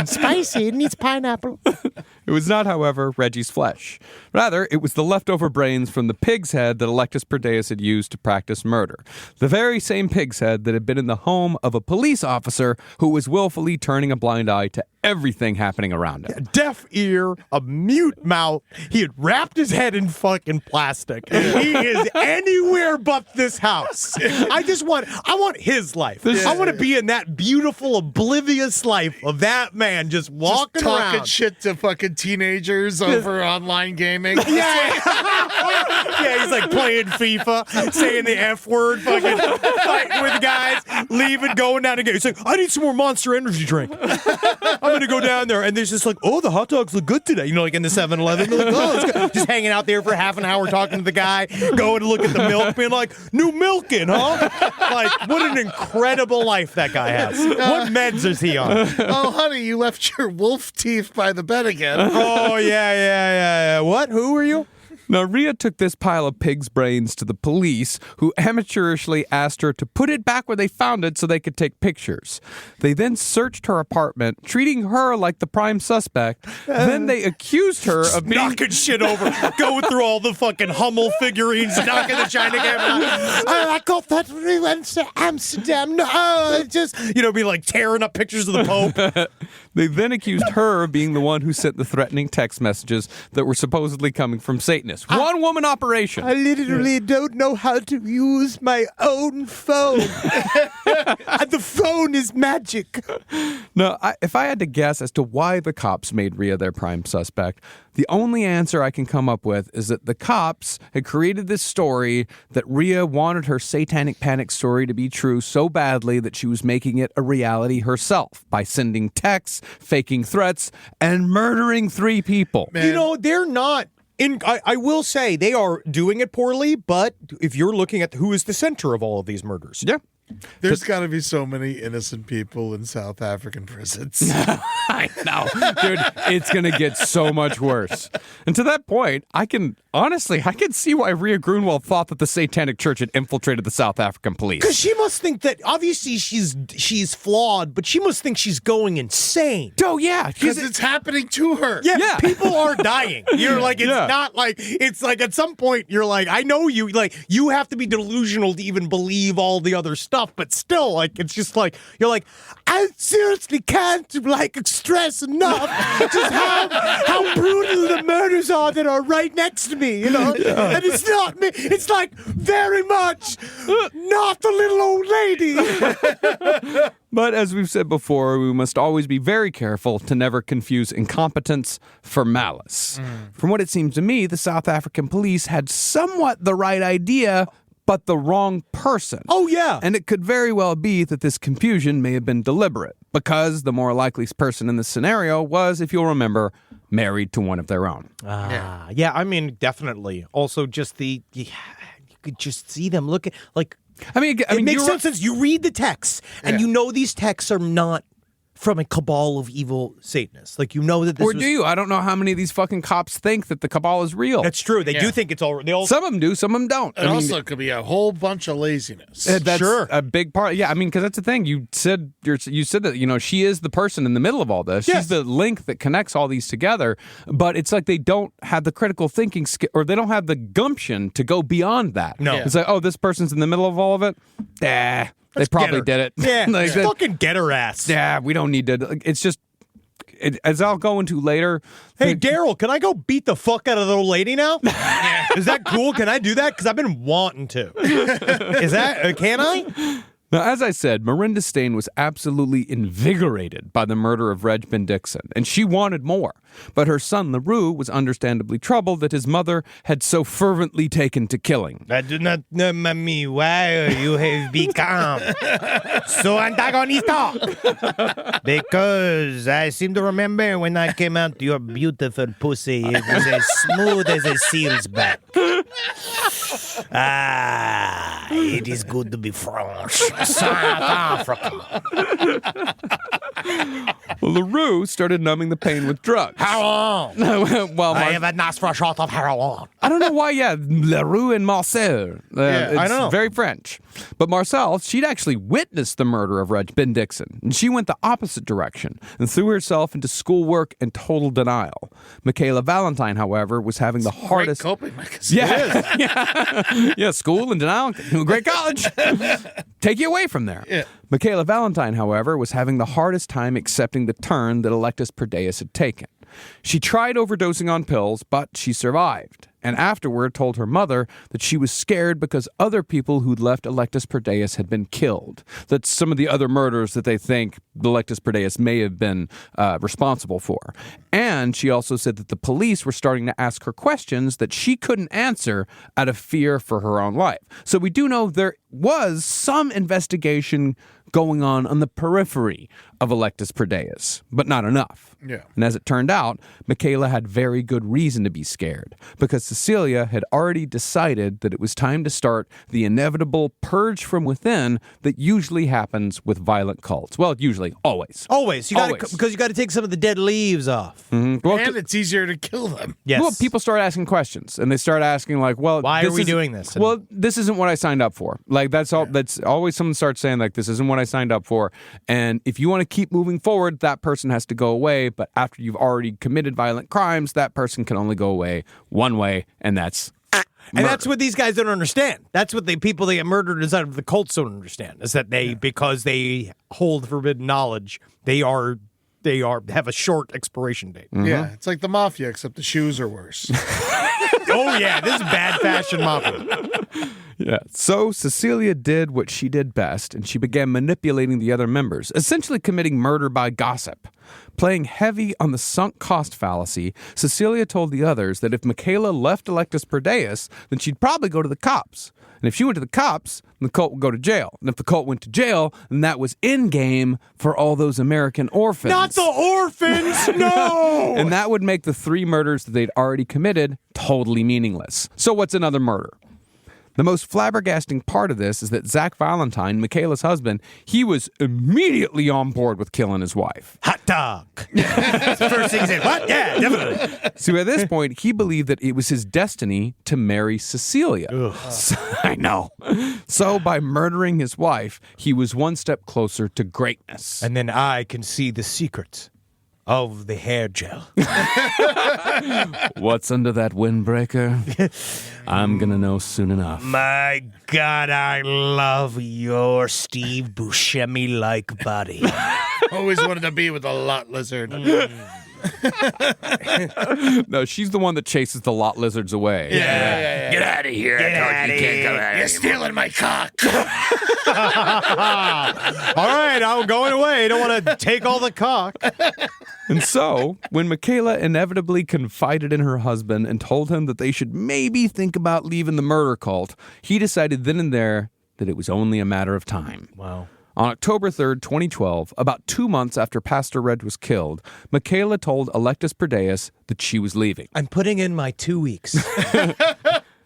Spicy. It needs pineapple. It was not, however, Reggie's flesh. Rather, it was the leftover brains from the pig's head that Electus Per Deus had used to practice murder. The very same pig's head that had been in the home of a police officer who was willfully turning a blind eye to everything happening around him. A deaf ear, a mute mouth. He had wrapped his head in fucking plastic. He is anywhere but this house. I want his life. I want to be in that beautiful, oblivious life of that man just walking talking around. shit to fucking teenagers over online gaming. Yeah, he's like playing FIFA, saying the F word, fucking fighting with guys, leaving, going down again. He's like, I need some more Monster Energy drink. I'm going to go down there. And there's just like, oh, the hot dogs look good today. You know, like in the 7-Eleven. They're like, oh, it's good. Just hanging out there for half an hour talking to the guy, going to look at the milk, being like, new milking, huh? Like, what an incredible life that guy has. What meds is he on? Oh, honey, you left your wolf teeth by the bed again. Oh, yeah. What? Who are you? Now, Rhea took this pile of pig's brains to the police, who amateurishly asked her to put it back where they found it so they could take pictures. They then searched her apartment, treating her like the prime suspect. Then they accused her of being... knocking shit over, going through all the fucking Hummel figurines, knocking the China camera. I got that when we went to Amsterdam. No, just, be like tearing up pictures of the Pope. They then accused her of being the one who sent the threatening text messages that were supposedly coming from Satanists. One-woman operation. I literally don't know how to use my own phone. The phone is magic. No, if I had to guess as to why the cops made Rhea their prime suspect, the only answer I can come up with is that the cops had created this story that Rhea wanted her satanic panic story to be true so badly that she was making it a reality herself by sending texts, faking threats, and murdering 3 people. Man. They're not... I will say they are doing it poorly, but if you're looking at who is the center of all of these murders. Yeah. There's got to be so many innocent people in South African prisons. I know. Dude, it's going to get so much worse. And to that point, I can honestly, I can see why Rhea Grunwald thought that the Satanic Church had infiltrated the South African police. Because she must think that, obviously, she's flawed, but she must think she's going insane. Oh, yeah. Because it's happening to her. Yeah, people are dying. You're like, it's not like, it's like at some point, you're like, I know you, like, you have to be delusional to even believe all the other stuff, but still, like, it's just like, you're like, I seriously can't, like, stress enough just how brutal the murders are that are right next to me, you know? And it's not me, it's like, very much not the little old lady. But as we've said before, we must always be very careful to never confuse incompetence for malice. From what it seems to me, the South African police had somewhat the right idea, but the wrong person. Oh, yeah. And it could very well be that this confusion may have been deliberate, because the more likely person in this scenario was, if you'll remember, married to one of their own. Yeah, I mean, definitely. Also, just you could just see them looking, like, I mean, it makes sense since you read the texts, and you know these texts are not from a cabal of evil Satanists. Like, you know that this Or do you? I don't know how many of these fucking cops think that the cabal is real. That's true. They do think it's all... Some of them do, some of them don't. It also could be a whole bunch of laziness. That's Sure. a big part. Yeah, I mean, because that's the thing. You said that, you know, she is the person in the middle of all this. Yes. She's the link that connects all these together. But it's like they don't have the critical thinking or they don't have the gumption to go beyond that. No. It's like, oh, this person's in the middle of all of it? They probably did it. Yeah, Like, fucking get her ass. yeah, we don't need to. It's just, as I'll go into later. Hey, Daryl, can I go beat the fuck out of the old lady now? Is that cool? Can I do that? Because I've been wanting to. Is that, can I? Now, as I said, Mirinda Steyn was absolutely invigorated by the murder of Reg Bendixson, and she wanted more. But her son, LaRue, was understandably troubled that his mother had so fervently taken to killing. I do not know, mommy, why you have become so antagonista. Because I seem to remember when I came out, your beautiful pussy it was as smooth as a seal's back. It is good to be French. South Africa. LaRue started numbing the pain with drugs. Heroin. Well, I have a nice for a shot of heroin. I don't know why, LaRue and Marcel. It's I know. very French. But Marcel, she'd actually witnessed the murder of Reg Bendixson, and she went the opposite direction and threw herself into schoolwork in total denial. Michaela Valentine, however, was having the hardest... Great coping mechanism. Yeah, school and denial, great college. Take you away from there. Yeah. Michaela Valentine, however, was having the hardest time accepting the turn that Electus Per Deus had taken. She tried overdosing on pills, but she survived, and afterward told her mother that she was scared because other people who'd left Electus Per Deus had been killed, that some of the other murders that they think Electus Per Deus may have been responsible for. And she also said that the police were starting to ask her questions that she couldn't answer out of fear for her own life. So we do know there was some investigation going on the periphery of Electus Per Deus, but not enough. Yeah. And as it turned out, Michaela had very good reason to be scared, because Cecilia had already decided that it was time to start the inevitable purge from within that usually happens with violent cults. Well, usually, always. Always. Always. Because you got to take some of the dead leaves off. Well, And it's easier to kill them. Yes. Well, people start asking questions, and they start asking, like, well, Why are we isn't- doing this? Well, this isn't what I signed up for. Like, that's all. That's always someone starts saying, like, this isn't what I signed up for. And if you want to keep moving forward, that person has to go away. But after you've already committed violent crimes, that person can only go away one way, and that's And murder. that's what these guys don't understand. That's what the people that get murdered inside of the cults don't understand. Is that they, because they hold forbidden knowledge, they have a short expiration date. Yeah, it's like the mafia, except the shoes are worse. Oh yeah, this is bad fashion mafia. Yeah. So Cecilia did what she did best, and she began manipulating the other members, essentially committing murder by gossip. Playing heavy on the sunk cost fallacy, Cecilia told the others that if Michaela left Electus Per Deus, then she'd probably go to the cops. And if she went to the cops, the cult would go to jail. And if the cult went to jail, then that was in-game for all those American orphans. Not the orphans, no! And that would make the 3 murders that they'd already committed totally meaningless. So what's another murder? The most flabbergasting part of this is that Zach Valentine, Michaela's husband, he was immediately on board with killing his wife. Hot dog. First thing he said, what? Yeah, definitely. So at this point, he believed that it was his destiny to marry Cecilia. So, I know. So by murdering his wife, he was one step closer to greatness. And then I can see the secrets of the hair gel. What's under that windbreaker? I'm going to know soon enough. My God, I love your Steve Buscemi-like body. Always wanted to be with a lot lizard. No, she's the one that chases the lot lizards away. Yeah. Get out of here. Get outta here. You're stealing my cock. All right, I'm going away. I don't want to take all the cock. And so, when Michaela inevitably confided in her husband and told him that they should maybe think about leaving the murder cult, he decided then and there that it was only a matter of time. Wow. On October 3rd, 2012, about 2 months after Pastor Red was killed, Michaela told Electus Per Deus that she was leaving. I'm putting in my 2 weeks.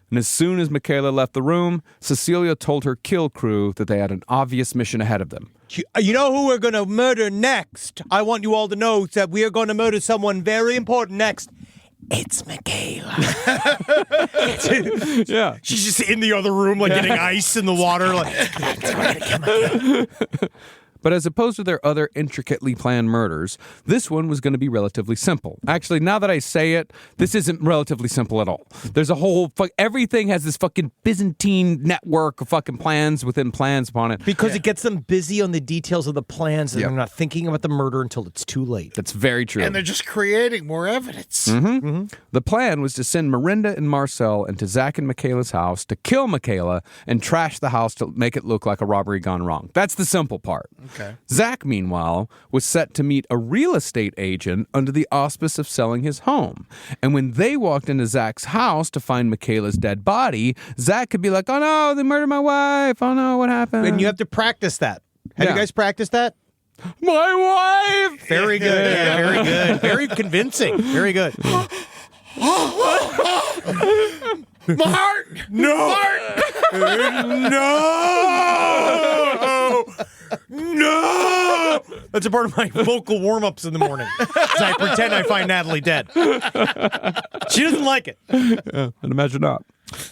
And as soon as Michaela left the room, Cecilia told her kill crew that they had an obvious mission ahead of them. You know who we're going to murder next? I want you all to know that we are going to murder someone very important next. It's Michaela. Yeah. She's just in the other room, like getting ice in the water. But as opposed to their other intricately planned murders, this one was going to be relatively simple. Actually, now that I say it, this isn't relatively simple at all. There's a whole everything has this fucking Byzantine network of fucking plans within plans upon it. Because it gets them busy on the details of the plans, and they're not thinking about the murder until it's too late. That's very true. And they're just creating more evidence. The plan was to send Miranda and Marcel into Zach and Michaela's house to kill Michaela and trash the house to make it look like a robbery gone wrong. That's the simple part. Okay. Zach, meanwhile, was set to meet a real estate agent under the auspice of selling his home. And when they walked into Zach's house to find Michaela's dead body, Zach could be like, oh no, they murdered my wife. Oh no, what happened? And you have to practice that. Have Yeah. you guys practiced that? My wife! Very good. Yeah, very good. Very convincing. Very good. Mart! No! No! No! That's a part of my vocal warm-ups in the morning. As I pretend I find Natalie dead. She doesn't like it. I'd imagine not.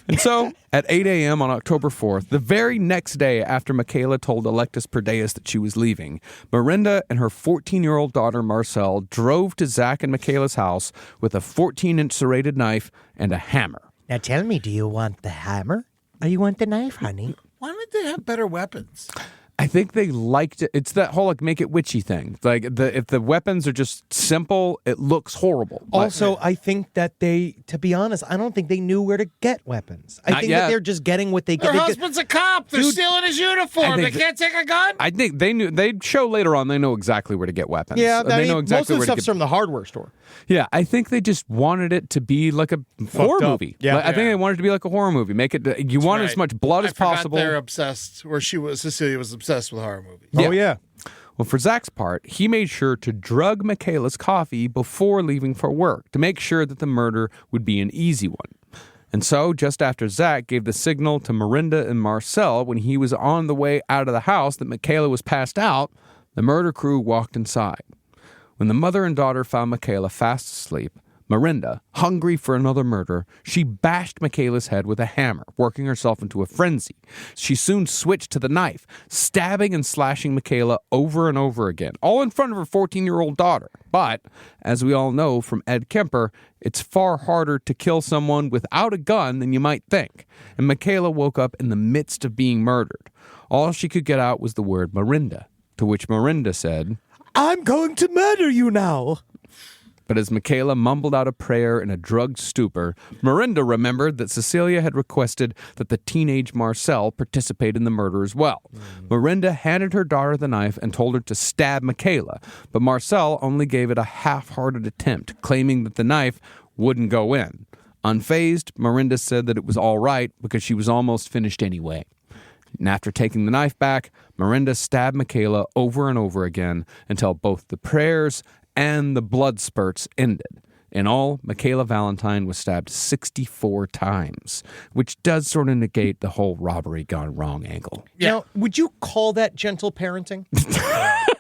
And so, at 8 a.m. on October 4th, the very next day after Michaela told Electus Per Deus that she was leaving, Miranda and her 14-year-old daughter Marcel drove to Zach and Michaela's house with a 14-inch serrated knife and a hammer. Now tell me, do you want the hammer or you want the knife, honey? Why don't they have better weapons? I think they liked it. It's that whole make it witchy thing. Like if the weapons are just simple, it looks horrible. Also, I think that to be honest, I don't think they knew where to get weapons. I Not think yet. that they're just getting what they get. Their husband's a cop. They're stealing his uniform. They can't take a gun. I think they knew. They'd show later on. They know exactly where to get weapons. Yeah, they know exactly most of the where to stuff's get. from the hardware store. Yeah, I think they just wanted it to be like a horror up. movie. Yeah. I think they wanted it to be like a horror movie. Make it. You want as much blood I as forgot possible. They're obsessed. Where Cecilia was obsessed with horror movies. Yeah. Oh, yeah. Well, for Zach's part, he made sure to drug Michaela's coffee before leaving for work to make sure that the murder would be an easy one. And so, just after Zach gave the signal to Miranda and Marcel when he was on the way out of the house that Michaela was passed out, the murder crew walked inside. When the mother and daughter found Michaela fast asleep, Miranda, hungry for another murder, she bashed Michaela's head with a hammer, working herself into a frenzy. She soon switched to the knife, stabbing and slashing Michaela over and over again, all in front of her 14-year-old daughter. But, as we all know from Ed Kemper, it's far harder to kill someone without a gun than you might think. And Michaela woke up in the midst of being murdered. All she could get out was the word Miranda, to which Miranda said, I'm going to murder you now. But as Michaela mumbled out a prayer in a drugged stupor, Miranda remembered that Cecilia had requested that the teenage Marcel participate in the murder as well. Miranda handed her daughter the knife and told her to stab Michaela, but Marcel only gave it a half-hearted attempt, claiming that the knife wouldn't go in. Unfazed, Miranda said that it was all right because she was almost finished anyway. And after taking the knife back, Miranda stabbed Michaela over and over again until both the prayers and the blood spurts ended. In all, Michaela Valentine was stabbed 64 times, which does sort of negate the whole robbery gone wrong angle. Now, would you call that gentle parenting?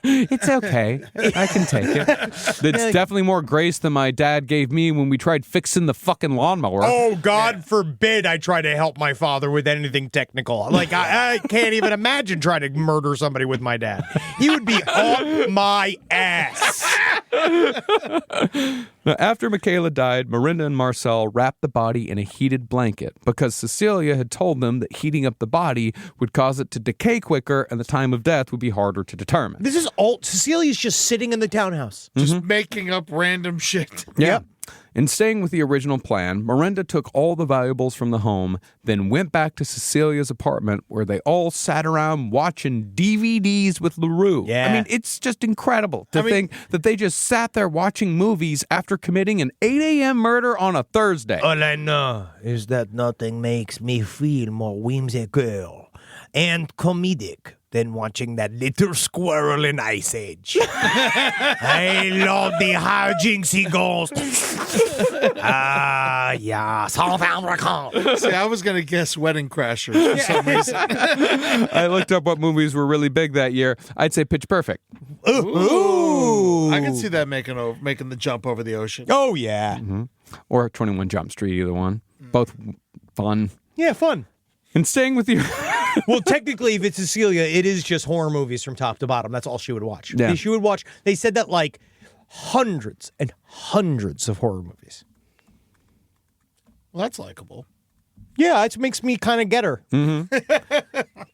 It's okay. I can take it. It's definitely more grace than my dad gave me when we tried fixing the fucking lawnmower. Oh, God forbid I try to help my father with anything technical. Like, I can't even imagine trying to murder somebody with my dad. He would be on my ass. Now, after Michaela died, Miranda and Marcel wrapped the body in a heated blanket because Cecilia had told them that heating up the body would cause it to decay quicker and the time of death would be harder to determine. This is all. Cecilia's just sitting in the townhouse. Just making up random shit. Yeah. In staying with the original plan, Miranda took all the valuables from the home, then went back to Cecilia's apartment where they all sat around watching DVDs with LaRue. Yeah. I mean, it's just incredible to think that they just sat there watching movies after committing an 8 a.m. murder on a Thursday. All I know is that nothing makes me feel more whimsical and comedic than watching that little squirrel in Ice Age. I love the hijinks he goes. Yeah. See, I was going to guess Wedding Crashers for some reason. I looked up what movies were really big that year. I'd say Pitch Perfect. Ooh. I can see that making the jump over the ocean. Oh, yeah. Or 21 Jump Street, either one. Both fun. Yeah, fun. And staying with you. Well, technically, if it's Cecilia, it is just horror movies from top to bottom. That's all she would watch. Yeah. She would watch, they said that like hundreds and hundreds of horror movies. Well, that's likable. Yeah, it makes me kind of get her.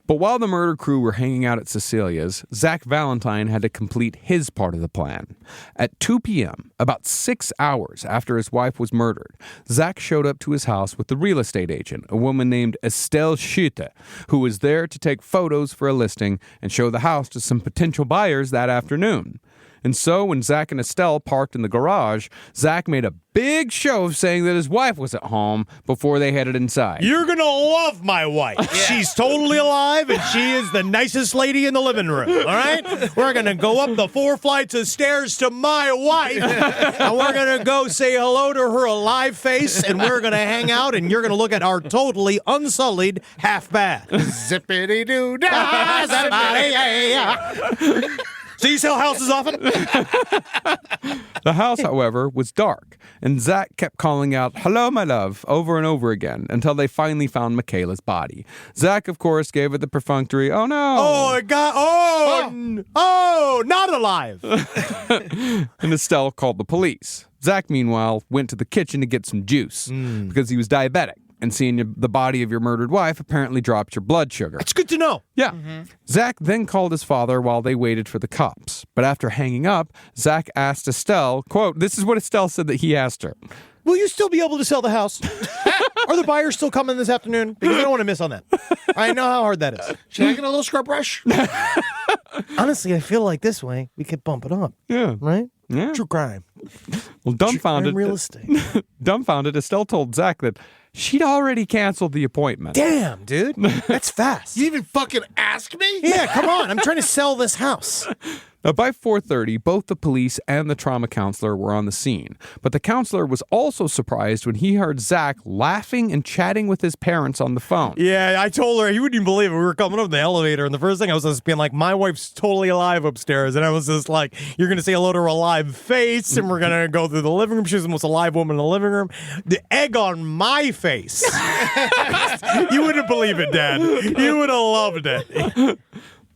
But while the murder crew were hanging out at Cecilia's, Zach Valentine had to complete his part of the plan. At 2 p.m., about 6 hours after his wife was murdered, Zach showed up to his house with the real estate agent, a woman named Estelle Schutte, who was there to take photos for a listing and show the house to some potential buyers that afternoon. And so when Zach and Estelle parked in the garage, Zach made a big show of saying that his wife was at home before they headed inside. You're going to love my wife. She's totally alive, and she is the nicest lady in the living room, all right? We're going to go up the 4 flights of stairs to my wife, and we're going to go say hello to her alive face, and we're going to hang out, and you're going to look at our totally unsullied half bath. Zippity-doo-dah! So you sell houses often? The house, however, was dark, and Zach kept calling out, "Hello, my love," over and over again until they finally found Michaela's body. Zach, of course, gave it the perfunctory, "Oh, no." Oh, God. Oh, not alive. And Estelle called the police. Zach, meanwhile, went to the kitchen to get some juice because he was diabetic. And seeing the body of your murdered wife apparently dropped your blood sugar. It's good to know. Yeah. Zach then called his father while they waited for the cops. But after hanging up, Zach asked Estelle, quote, this is what Estelle said that he asked her. Will you still be able to sell the house? Are the buyers still coming this afternoon? Because I don't want to miss on that. I know how hard that is. Should I get a little scrub brush? Honestly, I feel like this way we could bump it up. Yeah. Right? Yeah. True crime. Well, dumbfounded. Real estate. Dumbfounded, Estelle told Zach that she'd already canceled the appointment. Damn, dude. That's fast. You even fucking ask me? Yeah, come on. I'm trying to sell this house. Now, by 4:30, both the police and the trauma counselor were on the scene. But the counselor was also surprised when he heard Zach laughing and chatting with his parents on the phone. Yeah, I told her, you wouldn't even believe it. We were coming up the elevator, and the first thing I was just being like, my wife's totally alive upstairs. And I was just like, you're going to say hello to her alive face, and we're going to go through the living room. She's the most alive woman in the living room. The egg on my face. You wouldn't believe it, Dad. You would have loved it.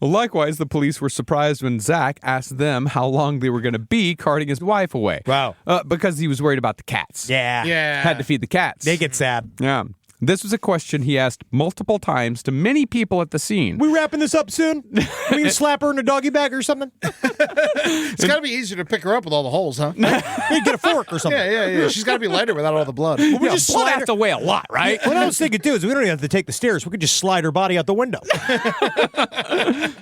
Well, likewise, the police were surprised when Zach asked them how long they were going to be carting his wife away. Wow. Because he was worried about the cats. Yeah. Had to feed the cats. They get sad. Yeah. This was a question he asked multiple times to many people at the scene. We wrapping this up soon? We can slap her in a doggy bag or something? It's got to be easier to pick her up with all the holes, huh? You get a fork or something. Yeah. She's got to be lighter without all the blood. We just Blood slide has her. to weigh a lot, right? What I was thinking, too, is we don't even have to take the stairs. We could just slide her body out the window.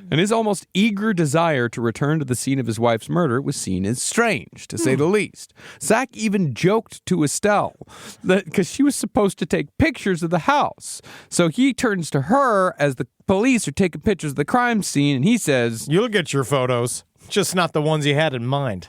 And his almost eager desire to return to the scene of his wife's murder was seen as strange, to say the least. Zach even joked to Estelle that because she was supposed to take pictures of the house. So he turns to her as the police are taking pictures of the crime scene, and he says, You'll get your photos, just not the ones you had in mind.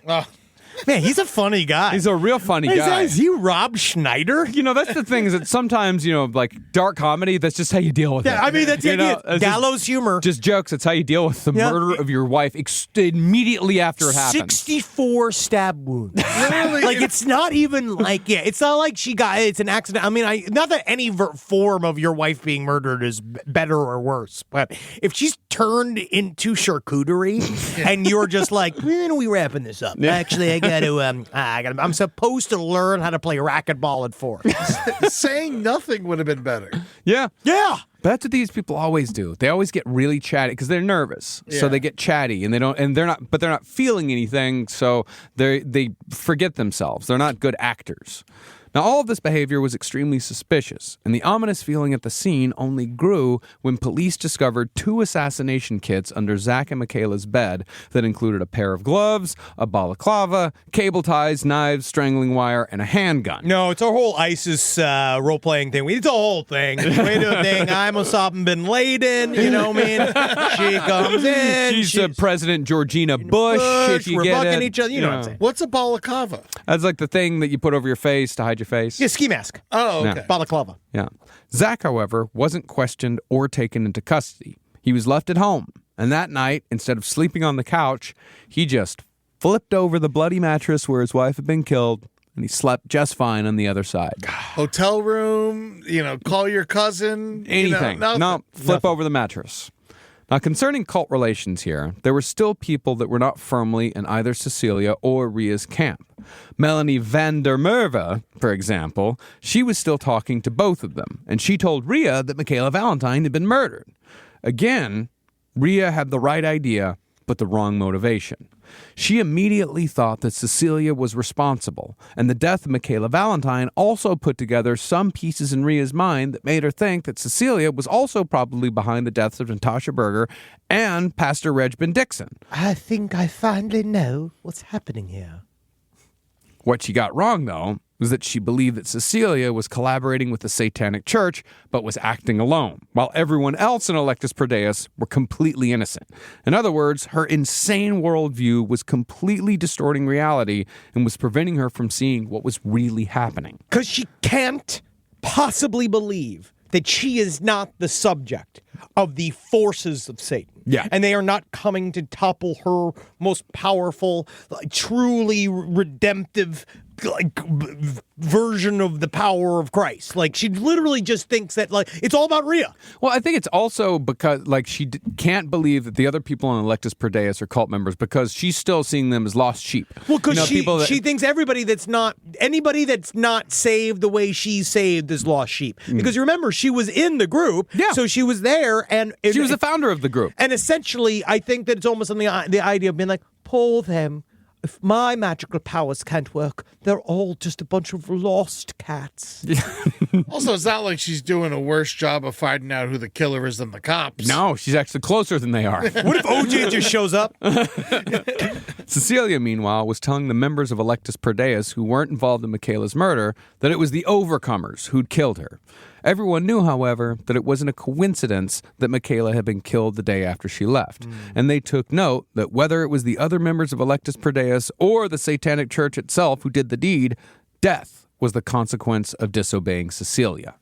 Man, he's a funny guy. He's a real funny guy. Is he Rob Schneider? You know, that's the thing, is that sometimes, like dark comedy, that's just how you deal with it. Yeah, I mean, that's the idea. It's Gallows humor. Just jokes. That's how you deal with the murder of your wife immediately after it happens. 64 stab wounds. Like, it's not even like, it's not like it's an accident. I mean, not that any form of your wife being murdered is better or worse, but if she's turned into charcuterie and you're just like, when are we wrapping this up? Actually, I'm supposed to learn how to play racquetball at 4. Saying nothing would have been better. Yeah. Yeah. But that's what these people always do. They always get really chatty because they're nervous. So they get chatty and they're not feeling anything. So they forget themselves. They're not good actors. Now, all of this behavior was extremely suspicious, and the ominous feeling at the scene only grew when police discovered 2 assassination kits under Zach and Michaela's bed that included a pair of gloves, a balaclava, cable ties, knives, strangling wire, and a handgun. No, it's a whole ISIS role-playing thing. It's a whole thing. We do a thing. I'm Osama bin Laden, you know what I mean? She comes in. She's President Georgina Bush, if you we're get bucking it. each other. You know what I'm saying? What's a balaclava? That's like the thing that you put over your face to hide your face. Yeah, ski mask. Oh, okay. Yeah. Balaclava. Yeah. Zach, however, wasn't questioned or taken into custody. He was left at home, and that night, instead of sleeping on the couch, he just flipped over the bloody mattress where his wife had been killed, and he slept just fine on the other side. Hotel room, call your cousin. Anything. Nothing. Flip over the mattress. Now, concerning cult relations here, there were still people that were not firmly in either Cecilia or Ria's camp. Melanie van der Merwe, for example, she was still talking to both of them, and she told Ria that Michaela Valentine had been murdered. Again, Ria had the right idea, but the wrong motivation. She immediately thought that Cecilia was responsible, and the death of Michaela Valentine also put together some pieces in Ria's mind that made her think that Cecilia was also probably behind the deaths of Natasha Berger and Pastor Reg Dixon. I think I finally know what's happening here. What she got wrong, though, was that she believed that Cecilia was collaborating with the Satanic Church, but was acting alone, while everyone else in Electus Per Deus were completely innocent. In other words, her insane worldview was completely distorting reality and was preventing her from seeing what was really happening. Because she can't possibly believe that she is not the subject of the forces of Satan. Yeah. And they are not coming to topple her most powerful, truly redemptive version of the power of Christ. Like, she literally just thinks that, it's all about Ria. Well, I think it's also because, she can't believe that the other people on Electus Per Deus are cult members because she's still seeing them as lost sheep. Well, because she thinks anybody that's not saved the way she's saved is lost sheep. Because you remember, she was in the group, so she was there, and she was the founder of the group. And essentially, I think that it's almost on the idea of being like, pull them. If my magical powers can't work, they're all just a bunch of lost cats. Also, it's not like she's doing a worse job of finding out who the killer is than the cops. No, she's actually closer than they are. What if OJ just shows up? Cecilia, meanwhile, was telling the members of Electus Per Deus who weren't involved in Michaela's murder that it was the overcomers who'd killed her. Everyone knew, however, that it wasn't a coincidence that Michaela had been killed the day after she left, and they took note that whether it was the other members of Electus Per Deus or the Satanic Church itself who did the deed, death was the consequence of disobeying Cecilia.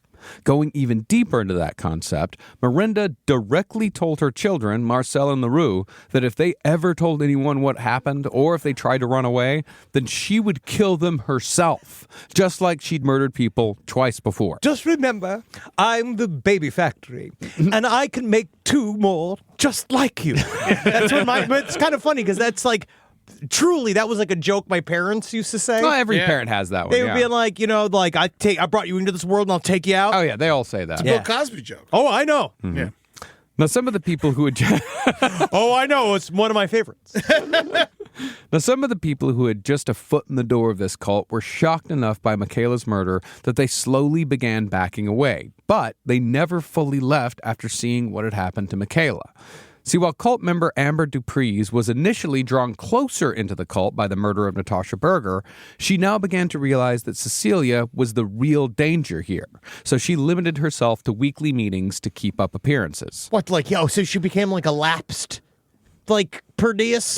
Going even deeper into that concept, Miranda directly told her children, Marcel and LaRue, that if they ever told anyone what happened or if they tried to run away, then she would kill them herself, just like she'd murdered people twice before. Just remember, I'm the baby factory, and I can make 2 more just like you. That's what but it's kind of funny because that's truly, that was like a joke my parents used to say. Well, every parent has that one. They would be like, I brought you into this world and I'll take you out. Oh, yeah, they all say that. Bill Cosby joke. Oh, I know. Mm-hmm. Yeah. Now, some of the people who had Oh, I know. It's one of my favorites. Now, some of the people who had just a foot in the door of this cult were shocked enough by Michaela's murder that they slowly began backing away, but they never fully left after seeing what had happened to Michaela. See, while cult member Amber Dupree's was initially drawn closer into the cult by the murder of Natasha Berger, she now began to realize that Cecilia was the real danger here. So she limited herself to weekly meetings to keep up appearances. What, so she became like a lapsed, Per Deus?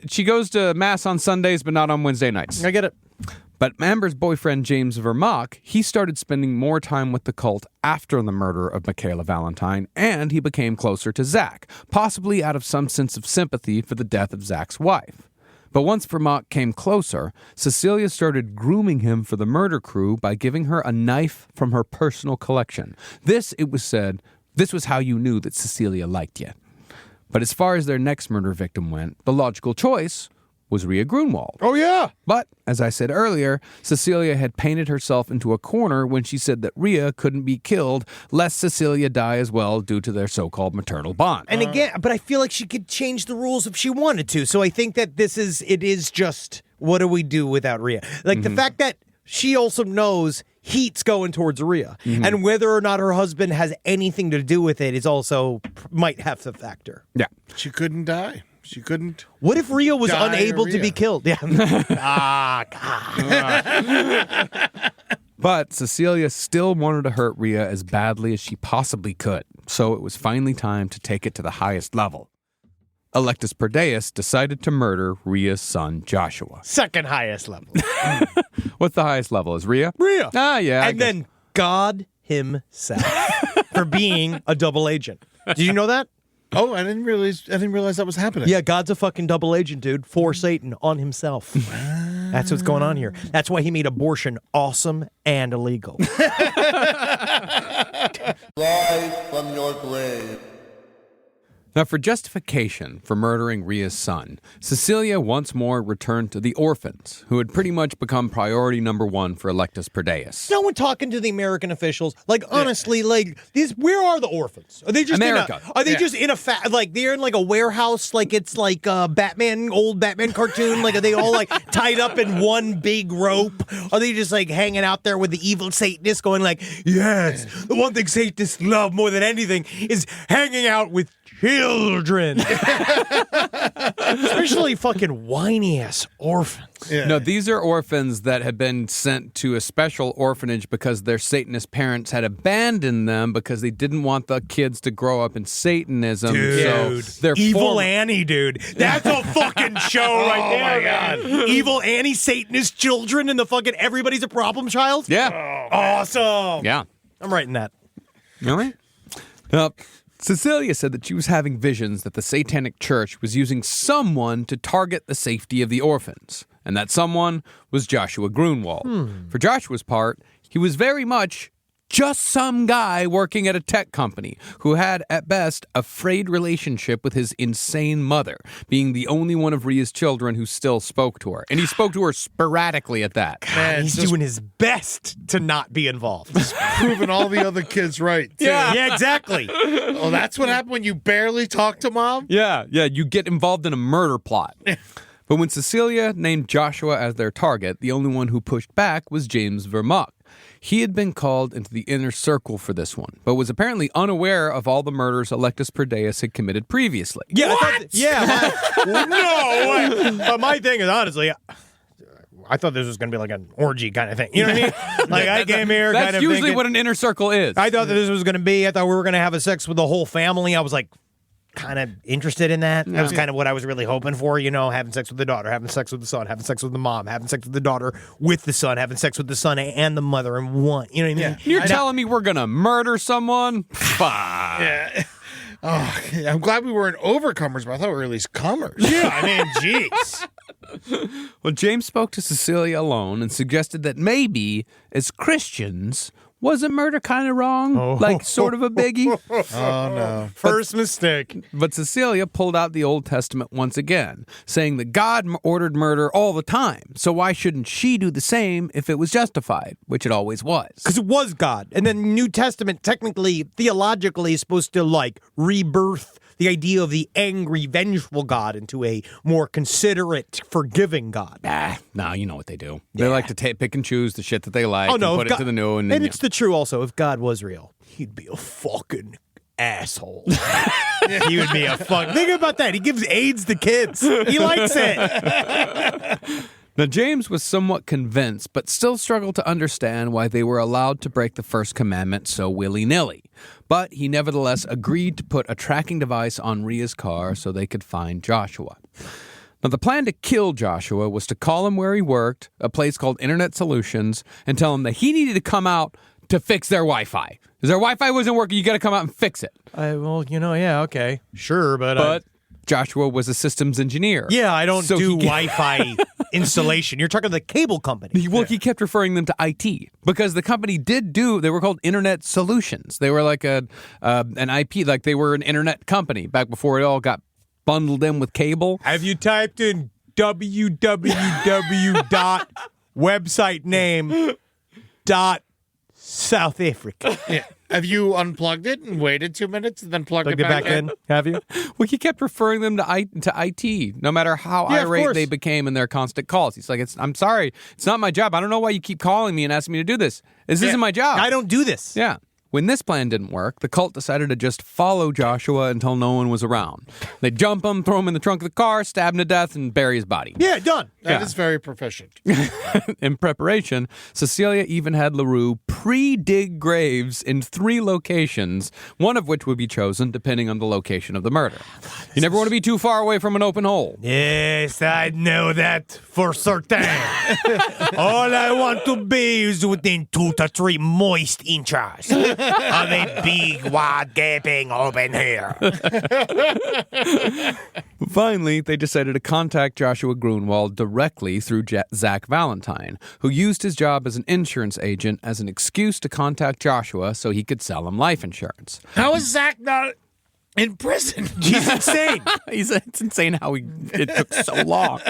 She goes to mass on Sundays, but not on Wednesday nights. I get it. But Amber's boyfriend, James Vermock, he started spending more time with the cult after the murder of Michaela Valentine, and he became closer to Zach, possibly out of some sense of sympathy for the death of Zach's wife. But once Vermock came closer, Cecilia started grooming him for the murder crew by giving her a knife from her personal collection. This, it was said, this was how you knew that Cecilia liked you. But as far as their next murder victim went, the logical choice was Rhea Grunwald. Oh, yeah. But, as I said earlier, Cecilia had painted herself into a corner when she said that Rhea couldn't be killed lest Cecilia die as well due to their so-called maternal bond. And again, but I feel like she could change the rules if she wanted to. So I think that it is just, what do we do without Rhea? Like the fact that she also knows heat's going towards Rhea. And whether or not her husband has anything to do with it is also might have to factor. Yeah. She couldn't die. She couldn't. What if Rhea was Die unable to Rhea. be killed? Yeah. God. But Cecilia still wanted to hurt Rhea as badly as she possibly could, so it was finally time to take it to the highest level. Electus Per Deus decided to murder Rhea's son, Joshua. Second highest level. What's the highest level? Is Rhea? Rhea. Ah, yeah. I And guess. then God himself for being a double agent. Did you know that? Oh, I didn't realize that was happening. Yeah, God's a fucking double agent, dude, for Satan on himself. That's what's going on here. That's why he made abortion awesome and illegal. Rise from your grave. Now, for justification for murdering Rhea's son, Cecilia once more returned to the orphans, who had pretty much become priority number one for Electus Per Deus. No one talking to the American officials. Like, honestly, like, where are the orphans? Are they just America. Are they just in a like they're in like a warehouse? Like it's like a old Batman cartoon? Like, are they all like tied up in one big rope? Are they just like hanging out there with the evil Satanists, going like, yes, the one thing Satanists love more than anything is hanging out with children. Especially fucking whiny ass orphans. Yeah. No, these are orphans that had been sent to a special orphanage because their Satanist parents had abandoned them because they didn't want the kids to grow up in Satanism. Dude, So they're Evil Annie, dude. That's a fucking show right there. my God. man. Evil Annie, Satanist children, and the fucking everybody's a problem child. Yeah. Awesome. Yeah. I'm writing that. All right. Cecilia said that she was having visions that the Satanic Church was using someone to target the safety of the orphans, and that someone was Joshua Grunwald. For Joshua's part, he was very much just some guy working at a tech company who had, at best, a frayed relationship with his insane mother, being the only one of Rhea's children who still spoke to her. And he spoke to her sporadically at that. Man, He's just doing his best to not be involved. proving all the other kids right. too. Yeah, exactly. Oh, that's what happened when you barely talk to mom? Yeah, you get involved in a murder plot. But when Cecilia named Joshua as their target, the only one who pushed back was James Vermock. He had been called into the inner circle for this one, but was apparently unaware of all the murders Electus Per Deus had committed previously. Yeah, no. But my thing is, honestly, I thought this was going to be like an orgy kind of thing. You know what I mean? Like, I came here That's kind of usually thinking, what an inner circle is. I thought that this was going to be. I thought we were going to have a sex with the whole family. I was like, kind of interested in that. That was kind of what I was really hoping for, having sex with the daughter, having sex with the son, having sex with the mom, having sex with the daughter with the son, having sex with the son and the mother in one. You know what I mean? You're telling me we're going to murder someone? Fuck. Yeah. Oh, I'm glad we weren't overcomers, but I thought we were at least comers. Yeah, I mean, jeez. Well, James spoke to Cecilia alone and suggested that maybe, as Christians, wasn't murder kind of wrong? Like, sort of a biggie? Oh, no. First mistake. But Cecilia pulled out the Old Testament once again, saying that God ordered murder all the time, so why shouldn't she do the same if it was justified, which it always was? Because it was God. And then New Testament, technically, theologically, is supposed to, like, rebirth the idea of the angry, vengeful God into a more considerate, forgiving God. No, you know what they do. They like to pick and choose the shit that they like and put it God, to the new. And it's the true also. If God was real, he'd be a fucking asshole. He would be a fuck. Think about that. He gives AIDS to kids. He likes it. Now, James was somewhat convinced, but still struggled to understand why they were allowed to break the first commandment so willy-nilly. But he nevertheless agreed to put a tracking device on Ria's car so they could find Joshua. Now, the plan to kill Joshua was to call him where he worked, a place called Internet Solutions, and tell him that he needed to come out to fix their Wi-Fi. Because their Wi-Fi wasn't working, you got to come out and fix it. Yeah, okay. Sure, But Joshua was a systems engineer. Yeah, I don't do Wi-Fi installation. You're talking the cable company. Well, he kept referring them to IT because the company they were called Internet Solutions. They were like an IP, like they were an internet company back before it all got bundled in with cable. Have you typed in www.website name South Africa? Yeah. Have you unplugged it and waited 2 minutes and then plugged it back in? Have you? Well, he kept referring them to IT, no matter how irate they became in their constant calls. He's like, I'm sorry, it's not my job. I don't know why you keep calling me and asking me to do this. This isn't my job. I don't do this. Yeah. When this plan didn't work, the cult decided to just follow Joshua until no one was around. They'd jump him, throw him in the trunk of the car, stab him to death, and bury his body. Yeah, done. That is very proficient. In preparation, Cecilia even had LaRue pre-dig graves in 3 locations, one of which would be chosen depending on the location of the murder. You never want to be too far away from an open hole. Yes, I know that for certain. All I want to be is within 2 to 3 moist inches of a big, wide, gaping open here. Finally, they decided to contact Joshua Grunwald directly through Zach Valentine, who used his job as an insurance agent as an excuse to contact Joshua so he could sell him life insurance. How is Zach not in prison? He's insane. It's insane how it took so long.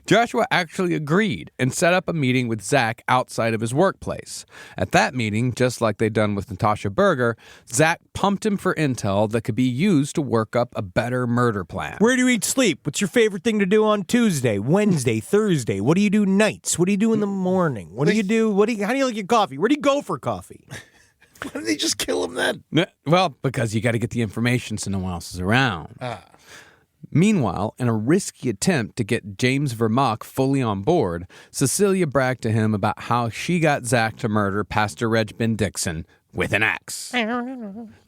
Joshua actually agreed and set up a meeting with Zach outside of his workplace. At that meeting, just like they'd done with Natasha Berger, Zach pumped him for intel that could be used to work up a better murder plan. Where do you eat sleep? What's your favorite thing to do on Tuesday, Wednesday, Thursday? What do you do nights? What do you do in the morning? What do you do? How do you like your coffee? Where do you go for coffee? Why didn't they just kill him then? Well, because you got to get the information so no one else is around. Meanwhile, in a risky attempt to get James Vermaak fully on board, Cecilia bragged to him about how she got Zach to murder Pastor Reg Ben Dixon with an axe.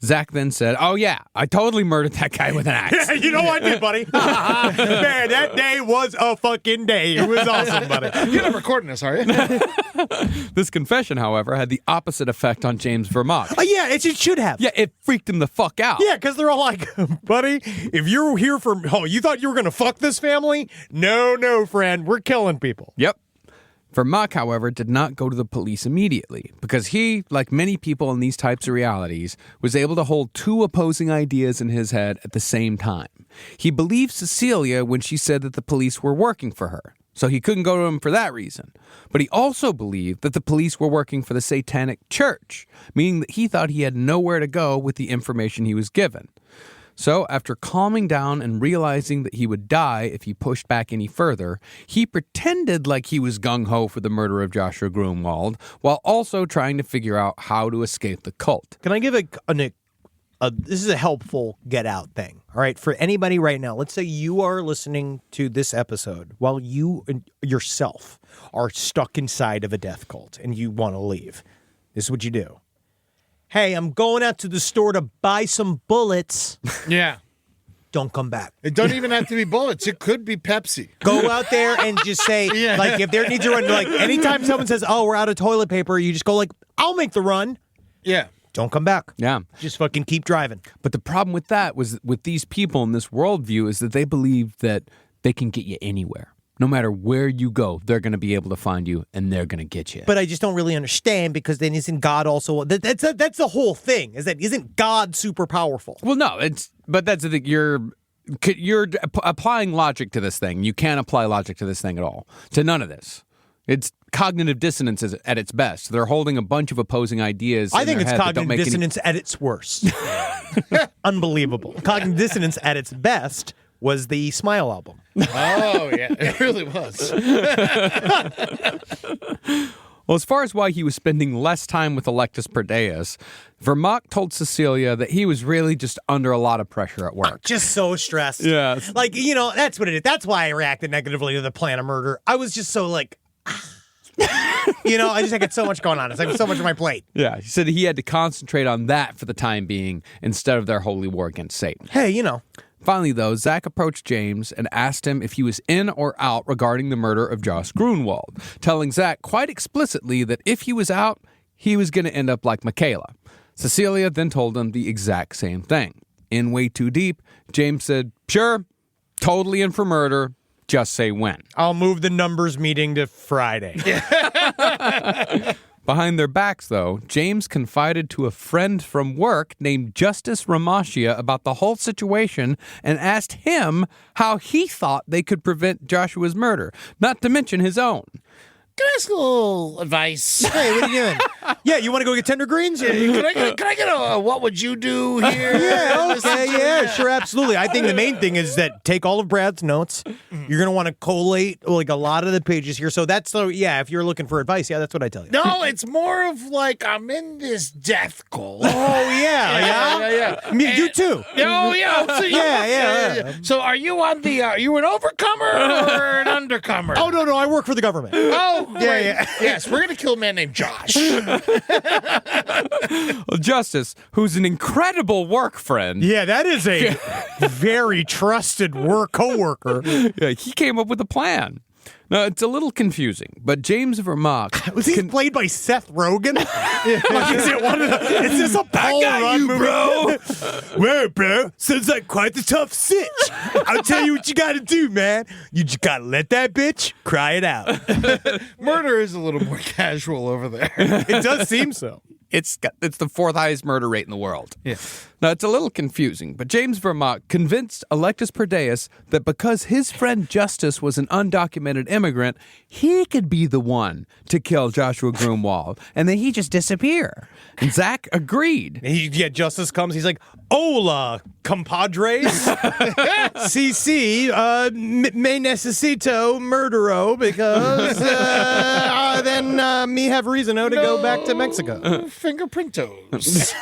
Zach then said, "Oh yeah, I totally murdered that guy with an axe." You know what I did, buddy? Man, that day was a fucking day. It was awesome, buddy. You're not recording this, are you? This confession, however, had the opposite effect on James Vermaak. Yeah, it should have. Yeah, it freaked him the fuck out. Yeah, because they're all like, buddy, if you're here you thought you were going to fuck this family? No, friend. We're killing people. Yep. Vermaak, however, did not go to the police immediately because he, like many people in these types of realities, was able to hold 2 opposing ideas in his head at the same time. He believed Cecilia when she said that the police were working for her, so he couldn't go to him for that reason. But he also believed that the police were working for the Satanic Church, meaning that he thought he had nowhere to go with the information he was given. So, after calming down and realizing that he would die if he pushed back any further, he pretended like he was gung-ho for the murder of Joshua Grunwald, while also trying to figure out how to escape the cult. Can I give this is a helpful get out thing, all right? For anybody right now, let's say you are listening to this episode while you yourself are stuck inside of a death cult and you want to leave. This is what you do. Hey, I'm going out to the store to buy some bullets. Yeah. Don't come back. It don't even have to be bullets. It could be Pepsi. Go out there and just say, like, if there needs a run, like, anytime someone says, oh, we're out of toilet paper, you just go like, I'll make the run. Yeah. Don't come back. Yeah. Just fucking keep driving. But the problem with that was with these people in this worldview is that they believe that they can get you anywhere. No matter where you go, they're going to be able to find you, and they're going to get you. But I just don't really understand, because then isn't God also... That's the whole thing, is that isn't God super powerful? Well, no, but that's the thing. You're applying logic to this thing. You can't apply logic to this thing at all. To none of this. It's cognitive dissonance at its best. They're holding a bunch of opposing idees. I think it's cognitive dissonance at its worst. Unbelievable. Cognitive dissonance at its best was the Smile album. Oh, yeah. It really was. Well, as far as why he was spending less time with Electus Per Deus, Vermaak told Cecilia that he was really just under a lot of pressure at work. Just so stressed. Yes. Like, that's what it is. That's why I reacted negatively to the plan of murder. I was just so like, I just had so much going on. It's like so much on my plate. Yeah, he said he had to concentrate on that for the time being instead of their holy war against Satan. Hey, Finally, though, Zach approached James and asked him if he was in or out regarding the murder of Josh Grunwald, telling Zach quite explicitly that if he was out, he was going to end up like Michaela. Cecilia then told him the exact same thing. In way too deep, James said, sure, totally in for murder, just say when. I'll move the numbers meeting to Friday. Behind their backs, though, James confided to a friend from work named Justice Ramashia about the whole situation and asked him how he thought they could prevent Joshua's murder, not to mention his own. Can I ask a little advice? Hey, what are you doing? Yeah, you want to go get tender greens? Can I get a what would you do here? Yeah, okay, yeah, sure, absolutely. I think the main thing is that take all of Brad's notes. You're going to want to collate like a lot of the pages here. So if you're looking for advice, that's what I tell you. No, it's more of like I'm in this death cult. Oh, yeah. You too. Oh, yeah. So Yeah. So are you on are you an overcomer or an undercomer? Oh, no, I work for the government. Oh, great. Yeah. Yes, we're going to kill a man named Josh. Well, Justice, who's an incredible work friend, Yeah, that is a very trusted co-worker. yeah, he came up with a plan. Now, it's a little confusing, but James Vermaak... Was he played by Seth Rogen? Is this a Paul Rudd movie? bro. Well, bro, sounds like quite the tough sitch. I'll tell you what you gotta do, man. You just gotta let that bitch cry it out. Murder is a little more casual over there. It does seem so. It's the fourth highest murder rate in the world. Yeah. Now, it's a little confusing, but James Vermaak convinced Electus Per Deus that because his friend Justice was an undocumented immigrant, he could be the one to kill Joshua Grunwald, and then he just disappear. And Zach agreed. Justice comes. He's like, hola, compadres. CC, me necesito murdero because then me have reason to go back to Mexico. Fingerprintos.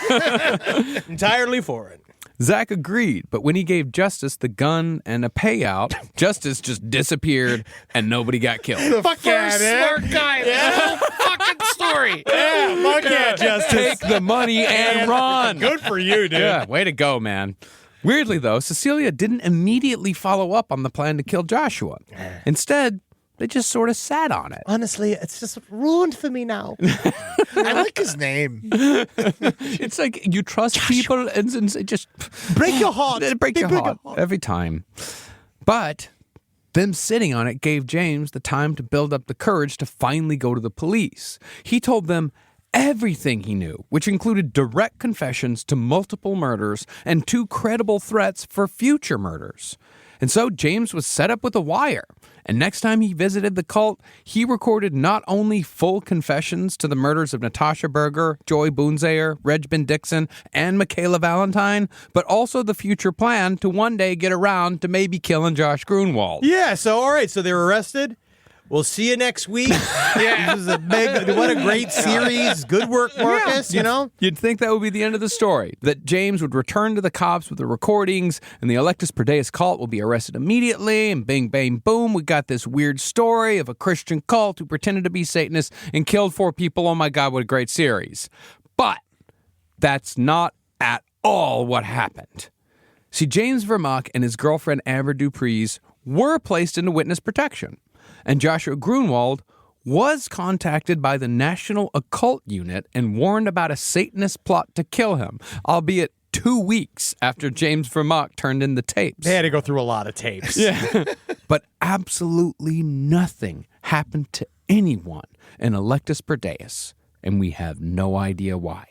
Entirely for it. Zach agreed, but when he gave Justice the gun and a payout, Justice just disappeared and nobody got killed. Fuck first smart guy in the whole fucking story. Yeah, fuck yeah, Justice. Take the money and run. Good for you, dude. Yeah, way to go, man. Weirdly, though, Cecilia didn't immediately follow up on the plan to kill Joshua. Instead, they just sort of sat on it. Honestly, it's just ruined for me now. I like his name. It's like you trust people and it just Break your heart. break your heart every time. But them sitting on it gave James the time to build up the courage to finally go to the police. He told them everything he knew, which included direct confessions to multiple murders and 2 credible threats for future murders. And so James was set up with a wire. And next time he visited the cult, he recorded not only full confessions to the murders of Natasha Berger, Joy Boonzayer, Regben Dixon, and Michaela Valentine, but also the future plan to one day get around to maybe killing Josh Grunwald. Yeah, all right, so they were arrested. We'll see you next week. Yeah. This is what a great series. Good work, Marcus, You'd think that would be the end of the story, that James would return to the cops with the recordings, and the Electus Per Deus cult will be arrested immediately, and bing, bang, boom, we got this weird story of a Christian cult who pretended to be Satanists and killed 4 people. Oh my God, what a great series. But that's not at all what happened. See, James Vermaak and his girlfriend Amber Dupree's were placed into witness protection. And Joshua Grunwald was contacted by the National Occult Unit and warned about a Satanist plot to kill him, albeit 2 weeks after James Vermaak turned in the tapes. They had to go through a lot of tapes. Yeah. But absolutely nothing happened to anyone in Electus Per Deus, and we have no idea why.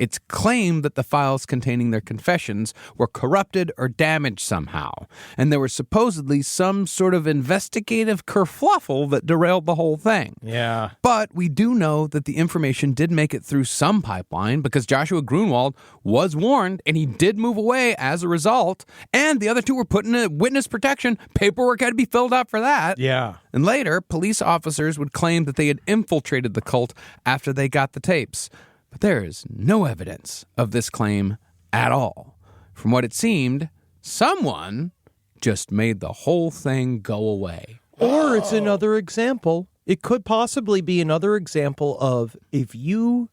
It's claimed that the files containing their confessions were corrupted or damaged somehow, and there was supposedly some sort of investigative kerfluffle that derailed the whole thing. Yeah. But we do know that the information did make it through some pipeline because Joshua Grunwald was warned and he did move away as a result, and the other two were put in witness protection. Paperwork had to be filled out for that. Yeah. And later, police officers would claim that they had infiltrated the cult after they got the tapes. But there is no evidence of this claim at all. From what it seemed, someone just made the whole thing go away. Or it's another example. It could possibly be another example of if you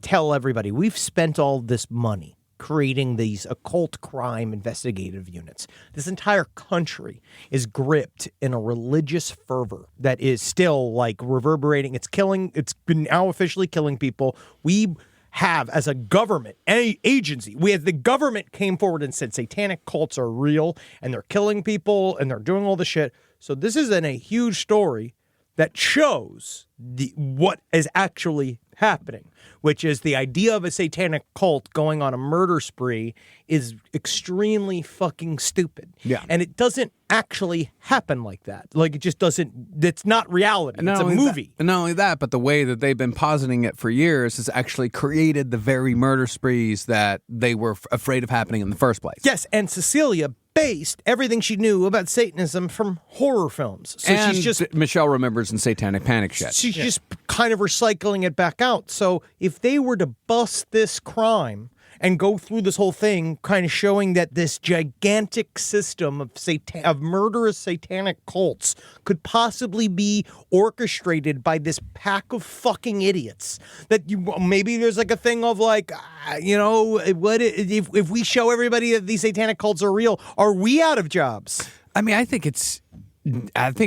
tell everybody, we've spent all this money creating these occult crime investigative units. This entire country is gripped in a religious fervor that is still like reverberating. It's been now officially killing people. We have, as a government, any agency, the government came forward and said satanic cults are real and they're killing people and they're doing all this shit. So this is a huge story that shows what is actually happening, which is the idea of a satanic cult going on a murder spree is extremely fucking stupid. Yeah. And it doesn't actually happen like that. Like, it just doesn't, it's not reality. It's a movie. And not only that, but the way that they've been positing it for years has actually created the very murder sprees that they were afraid of happening in the first place. Yes, and Cecilia based everything she knew about Satanism from horror films. So and she's just Michelle remembers in Satanic Panic shit. She's just kind of recycling it back out. So if they were to bust this crime and go through this whole thing, kind of showing that this gigantic system of murderous satanic cults could possibly be orchestrated by this pack of fucking idiots. That maybe there's like a thing of like, what if we show everybody that these satanic cults are real? Are we out of jobs? I mean, I think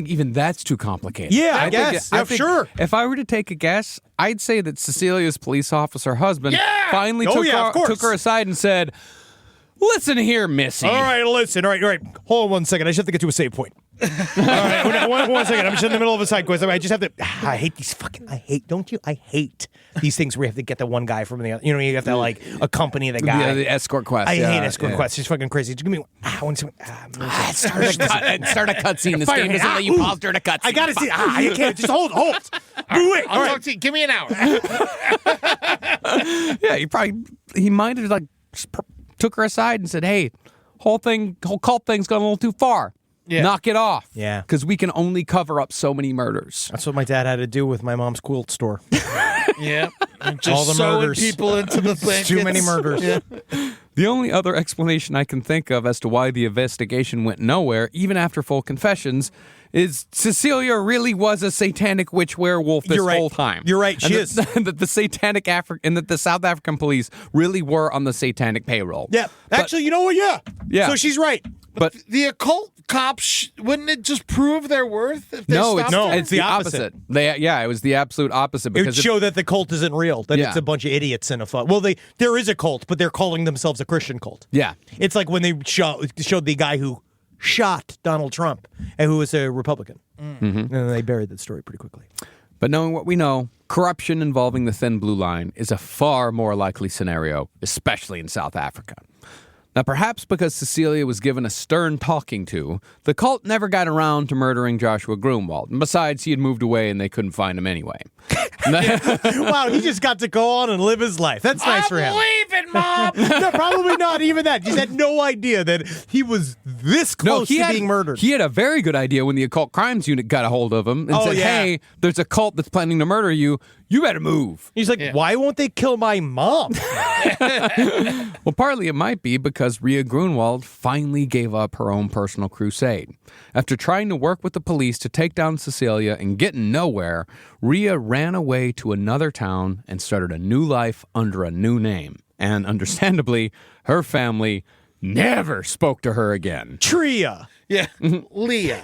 even that's too complicated. Yeah, I guess. Sure. If I were to take a guess, I'd say that Cecilia's police officer husband finally took her aside and said, "Listen here, Missy. All right, listen. All right. Hold on 1 second. I just have to get to a save point. All right, one second. I'm just in the middle of a side quest. I just have to. I hate these fucking. Don't you? I hate these things where you have to get the one guy from the other. You have to like accompany the guy. Yeah, the escort quest. I hate escort quests. It's fucking crazy. Just give me one second. Start a cutscene. This game doesn't let you pause during a cutscene. I gotta see. You can't. Just hold. Do it. All right. Give me an hour. Yeah, he might have like took her aside and said, "Hey, whole cult thing's gone a little too far. Yeah. Knock it off. Yeah. Because we can only cover up so many murders." That's what my dad had to do with my mom's quilt store. Yeah. Just all the sewing murders. people into the blankets. Too many murders. Yeah. The only other explanation I can think of as to why the investigation went nowhere, even after full confessions, is Cecilia really was a satanic witch werewolf this whole time. You're right. She is. That the satanic and that the South African police really were on the satanic payroll. Yeah. Actually, you know what? Yeah. So she's right. But the occult cops, wouldn't it just prove their worth? If they it's the opposite. It was the absolute opposite. It would show that the cult isn't real, that it's a bunch of idiots in a fuck. Well, there is a cult, but they're calling themselves a Christian cult. Yeah. It's like when they showed the guy who shot Donald Trump and who was a Republican. Mm-hmm. And then they buried that story pretty quickly. But knowing what we know, corruption involving the thin blue line is a far more likely scenario, especially in South Africa. Now, perhaps because Cecilia was given a stern talking to, the cult never got around to murdering Joshua Grunwald. And besides, he had moved away and they couldn't find him anyway. Wow, he just got to go on and live his life. That's nice for him. I'm leaving, Mom! No, probably not even that. Just had no idea that he was this close to being murdered. He had a very good idea when the Occult Crimes Unit got a hold of him and said, hey, there's a cult that's planning to murder you. You better move. He's like, why won't they kill my mom? Well, partly it might be because Rhea Grunwald finally gave up her own personal crusade. After trying to work with the police to take down Cecilia and getting nowhere, Rhea ran away to another town and started a new life under a new name. And understandably, her family never spoke to her again. Tria. Yeah, Leah.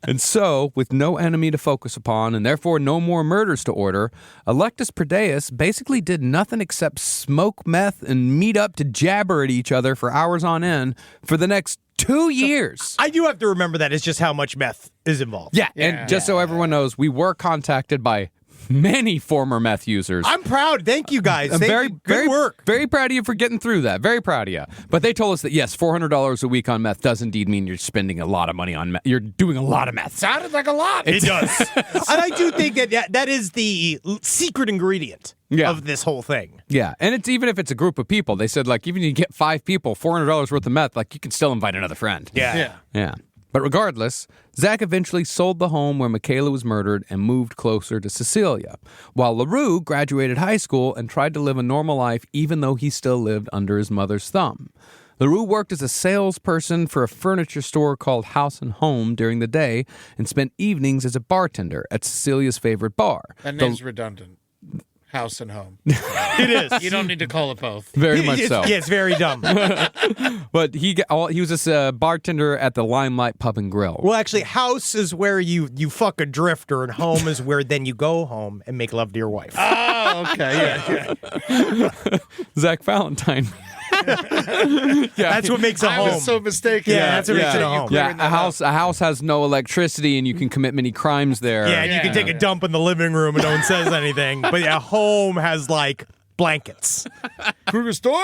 And so, with no enemy to focus upon and therefore no more murders to order, Electus Per Deus basically did nothing except smoke meth and meet up to jabber at each other for hours on end for the next 2 years. I do have to remember that. It's just how much meth is involved. Yeah, and just so everyone knows, we were contacted by many former meth users. I'm proud. Thank you guys. I'm Good work. Very proud of you for getting through that. Very proud of you. But they told us that, yes, $400 a week on meth does indeed mean you're spending a lot of money on meth. You're doing a lot of meth. Sounded like a lot. It does. And I do think that is the secret ingredient of this whole thing. Yeah, and it's even if it's a group of people. They said, like, even if you get 5 people, $400 worth of meth, like, you can still invite another friend. Yeah. But regardless, Zach eventually sold the home where Michaela was murdered and moved closer to Cecilia, while LaRue graduated high school and tried to live a normal life even though he still lived under his mother's thumb. LaRue worked as a salesperson for a furniture store called House and Home during the day and spent evenings as a bartender at Cecilia's favorite bar. That name's redundant. House and Home. It is. You don't need to call it both. Very much so. Yeah, it's very dumb. But he was a bartender at the Limelight Pub and Grill. Well, actually, house is where you fuck a drifter, and home is where then you go home and make love to your wife. Oh, okay. Yeah. Zach Valentine. That's what makes a home. I was so mistaken. Yeah, that's what makes it a home. Yeah, a house has no electricity, and you can commit many crimes there. Yeah, and you can take a dump in the living room and no one says anything. But yeah, home has like blankets. Krugersdorp?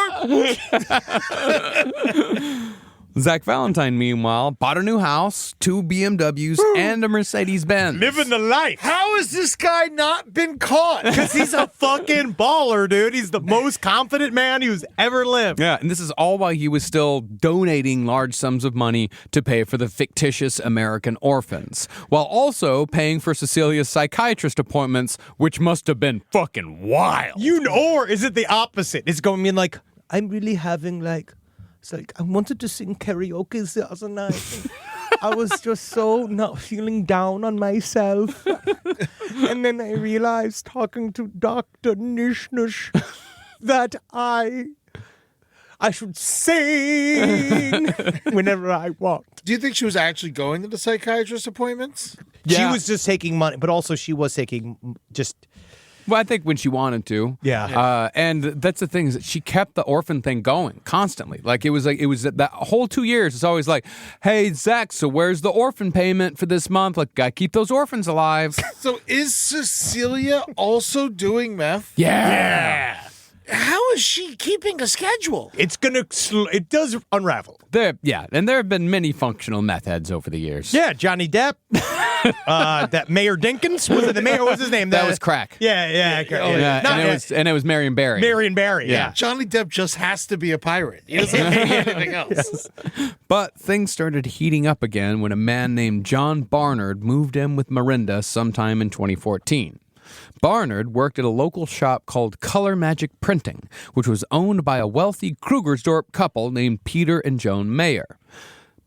Zach Valentine, meanwhile, bought a new house, 2 BMWs, and a Mercedes-Benz. Living the life. How has this guy not been caught? Because he's a fucking baller, dude. He's the most confident man who's ever lived. Yeah, and this is all while he was still donating large sums of money to pay for the fictitious American orphans, while also paying for Cecilia's psychiatrist appointments, which must have been fucking wild. Or is it the opposite? It's going to mean like, I'm really having like, it's like, I wanted to sing karaoke the other night. I was just so not feeling down on myself. And then I realized, talking to Dr. Nishnush, that I should sing whenever I want. Do you think she was actually going to the psychiatrist appointments? Yeah. She was just taking money, but also she was taking just... Well, I think when she wanted to. Yeah. And that's the thing is that she kept the orphan thing going constantly. Like it was that whole 2 years. It's always like, hey, Zach, so where's the orphan payment for this month? Like, gotta keep those orphans alive. So is Cecilia also doing meth? Yeah. How is she keeping a schedule? It does unravel. And there have been many functional meth heads over the years. Yeah, Johnny Depp. That Mayor Dinkins? Was it the mayor? What was his name? That was crack. Yeah. And it was Marion Barry. Marion Barry, yeah. Johnny Depp just has to be a pirate. He doesn't have to be anything else. But things started heating up again when a man named John Barnard moved in with Miranda sometime in 2014. Barnard worked at a local shop called Color Magic Printing, which was owned by a wealthy Krugersdorp couple named Peter and Joan Mayer.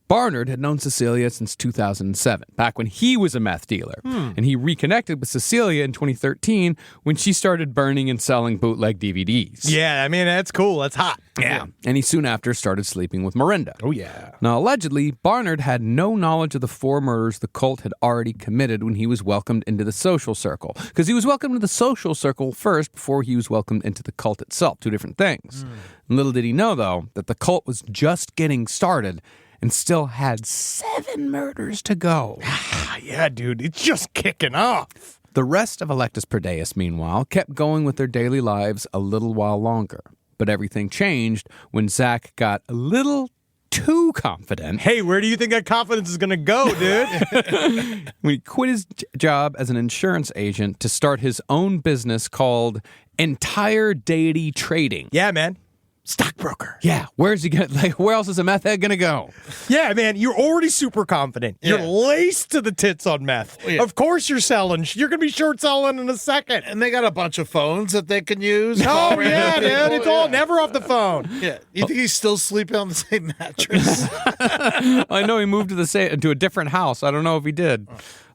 Barnard had known Cecilia since 2007, back when he was a meth dealer, and he reconnected with Cecilia in 2013 when she started burning and selling bootleg DVDs. Yeah, I mean, that's cool. That's hot. Yeah, and he soon after started sleeping with Miranda. Oh, yeah. Now, allegedly, Barnard had no knowledge of the 4 murders the cult had already committed when he was welcomed into the social circle. Because he was welcomed to the social circle first before he was welcomed into the cult itself. 2 different things. Little did he know, though, that the cult was just getting started and still had 7 murders to go. Yeah, dude, it's just kicking off. The rest of Electus Per Deus, meanwhile, kept going with their daily lives a little while longer. But everything changed when Zach got a little too confident. Hey, where do you think that confidence is going to go, dude? When he quit his job as an insurance agent to start his own business called Entire Deity Trading. Yeah, man. Stockbroker. Yeah, where's he gonna, where else is a meth head gonna go? Yeah, man, you're already super confident. You're laced to the tits on meth. Yeah. Of course you're selling. You're going to be short selling in a second. And they got a bunch of phones that they can use. Oh, yeah, dude. It's all never off the phone. Yeah. You think he's still sleeping on the same mattress? I know he moved to a different house. I don't know if he did.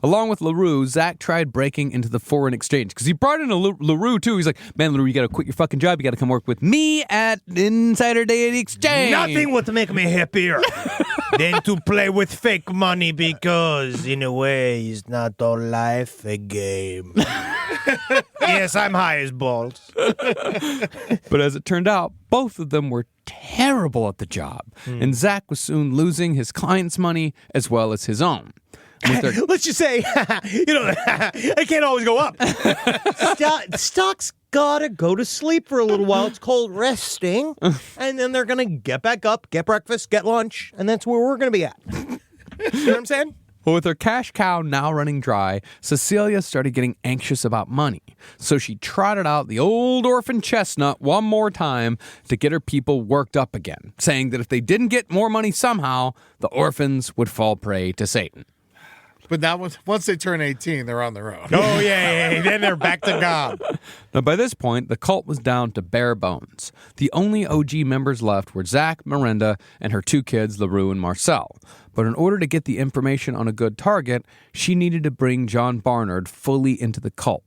Along with LaRue, Zach tried breaking into the foreign exchange because he brought in LaRue too. He's like, man, LaRue, you got to quit your fucking job. You got to come work with me at Insider Deity Exchange. Nothing would make me happier than to play with fake money because, in a way, is not all life a game. Yes, I'm high as balls. But as it turned out, both of them were terrible at the job. And Zach was soon losing his clients' money as well as his own. Let's just say, it can't always go up. Stock's gotta go to sleep for a little while. It's called resting. And then they're gonna get back up, get breakfast, get lunch, and that's where we're gonna be at. You know what I'm saying? Well, with her cash cow now running dry, Cecilia started getting anxious about money. So she trotted out the old orphan chestnut one more time to get her people worked up again, saying that if they didn't get more money somehow, the orphans would fall prey to Satan. But now, once they turn 18, they're on their own. Oh, yeah. Then they're back to God. Now, by this point, the cult was down to bare bones. The only OG members left were Zach, Miranda, and her 2 kids, LaRue and Marcel. But in order to get the information on a good target, she needed to bring John Barnard fully into the cult.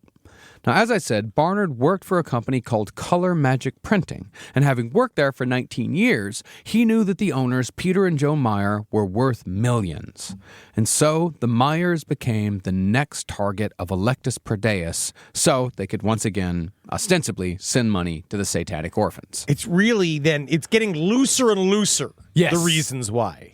Now, as I said, Barnard worked for a company called Color Magic Printing, and having worked there for 19 years, he knew that the owners, Peter and Joe Meyer, were worth millions. And so, the Meyers became the next target of Electus Per Deus, so they could once again, ostensibly, send money to the satanic orphans. It's really it's getting looser and looser. Yes. The reasons why.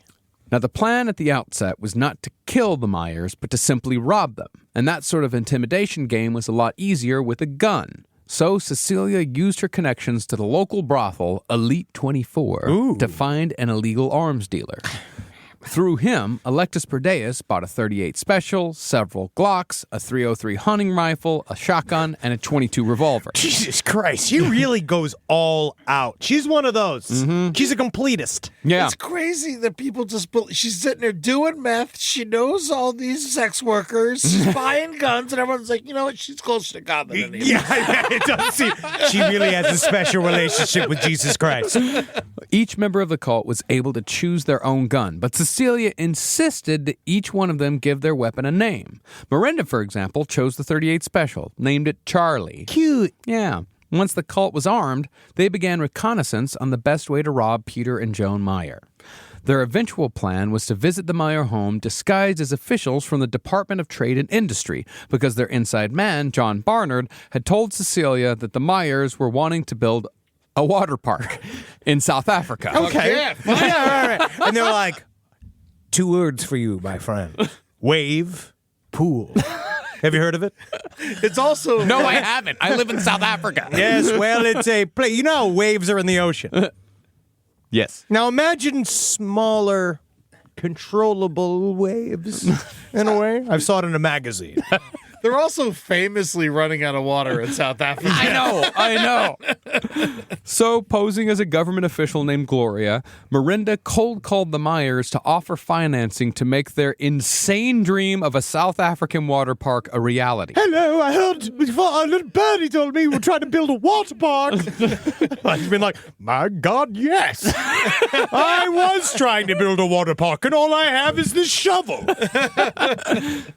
Now, the plan at the outset was not to kill the Meyers, but to simply rob them. And that sort of intimidation game was a lot easier with a gun. So Cecilia used her connections to the local brothel, Elite 24, to find an illegal arms dealer. Through him, Electus Per Deus bought a .38 Special, several Glocks, a .303 hunting rifle, a shotgun, and a .22 revolver. Jesus Christ, she really goes all out. She's one of those. Mm-hmm. She's a completist. Yeah. It's crazy that people just she's sitting there doing meth. She knows all these sex workers. She's buying guns, and everyone's like, you know what? She's closer to God than anyone. Yeah, it does seem she really has a special relationship with Jesus Christ. Each member of the cult was able to choose their own gun, but Cecilia insisted that each one of them give their weapon a name. Miranda, for example, chose the .38 Special, named it Charlie. Cute. Yeah. Once the cult was armed, they began reconnaissance on the best way to rob Peter and Joan Meyer. Their eventual plan was to visit the Meyer home disguised as officials from the Department of Trade and Industry, because their inside man, John Barnard, had told Cecilia that the Meyers were wanting to build a water park in South Africa. Okay. Yeah, Yeah, right. And they're like, 2 words for you, my friend. Wave, pool. Have you heard of it? It's also No, I haven't. I live in South Africa. Yes, well, it's a place. You know how waves are in the ocean. Yes. Now imagine smaller, controllable waves, in a way. I saw it in a magazine. They're also famously running out of water in South Africa. I know. So, posing as a government official named Gloria, Miranda cold called the Meyers to offer financing to make their insane dream of a South African water park a reality. Hello, I heard before a little birdie told me we're trying to build a water park. I've been like, my God, yes. I was trying to build a water park, and all I have is this shovel.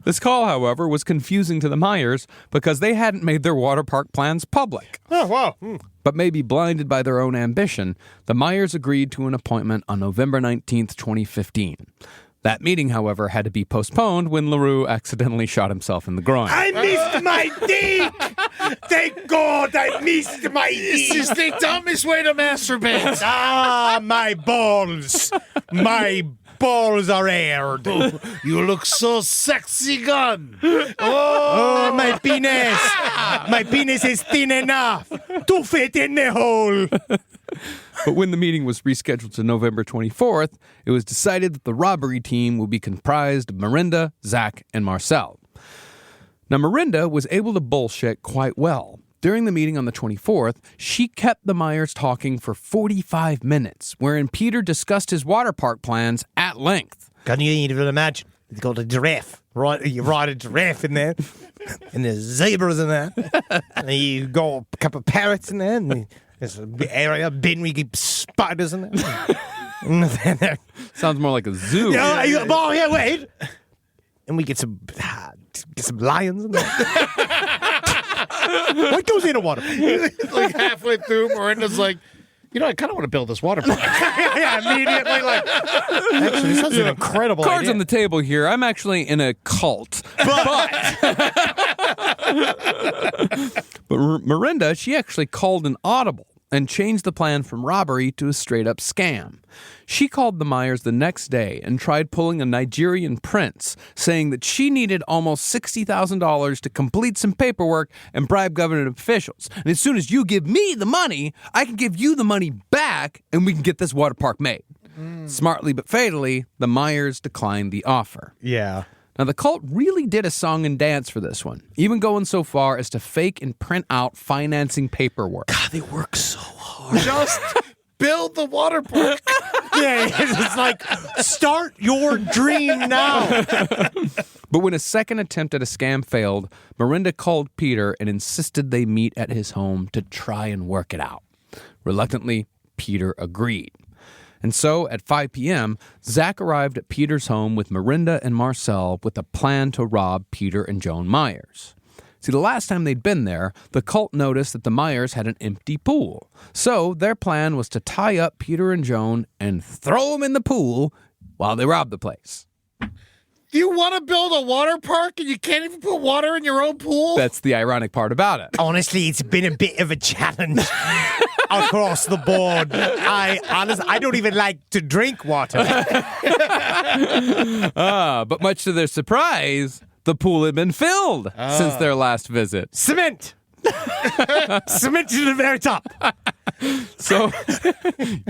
This call, however, was confusing to the Meyers because they hadn't made their water park plans public. Oh, wow. But maybe blinded by their own ambition, the Meyers agreed to an appointment on November 19th, 2015. That meeting, however, had to be postponed when LaRue accidentally shot himself in the groin. I missed my dick! Thank God I missed my This dick! is the dumbest way to masturbate. Ah, my balls! My balls are aired. You look so sexy, gun. Oh, my penis! My penis is thin enough to fit in the hole. But when the meeting was rescheduled to November 24th, it was decided that the robbery team would be comprised of Miranda, Zach, and Marcel. Now, Miranda was able to bullshit quite well. During the meeting on the 24th, she kept the Meyers talking for 45 minutes, wherein Peter discussed his water park plans at length. Can you even imagine? It's called a giraffe. You ride a giraffe in there, and there's zebras in there, and you go a couple of parrots in there, and there's an area, bin where you keep spiders in there. Sounds more like a zoo. Oh, yeah, wait. And we get some lions in there. What goes in a water park? Like halfway through, Miranda's like, you know, I kind of want to build this water park. Yeah, immediately like. Actually, this sounds an incredible Cards idea. on the table here. I'm actually in a cult. But Miranda, she actually called an audible. and changed the plan from robbery to a straight-up scam. She called the Myers the next day and tried pulling a Nigerian prince, saying that she needed almost $60,000 to complete some paperwork and bribe government officials. And as soon as you give me the money, I can give you the money back and we can get this water park made. Smartly but fatally, the Myers declined the offer. Yeah. Now, the cult really did a song and dance for this one, even going so far as to fake and print out financing paperwork. God, they work so hard. Just build the water park. Yeah, it's like, start your dream now. But when a second attempt at a scam failed, Miranda called Peter and insisted they meet at his home to try and work it out. Reluctantly, Peter agreed. And so, at 5 p.m., Zach arrived at Peter's home with Miranda and Marcel with a plan to rob Peter and Joan Myers. See, the last time they'd been there, the cult noticed that the Myers had an empty pool. So, their plan was to tie up Peter and Joan and throw them in the pool while they robbed the place. You want to build a water park and you can't even put water in your own pool? That's the ironic part about it. Honestly, it's been a bit of a challenge across the board. I don't even like to drink water. But much to their surprise, the pool had been filled since their last visit. Cement! Cement to the very top. So, you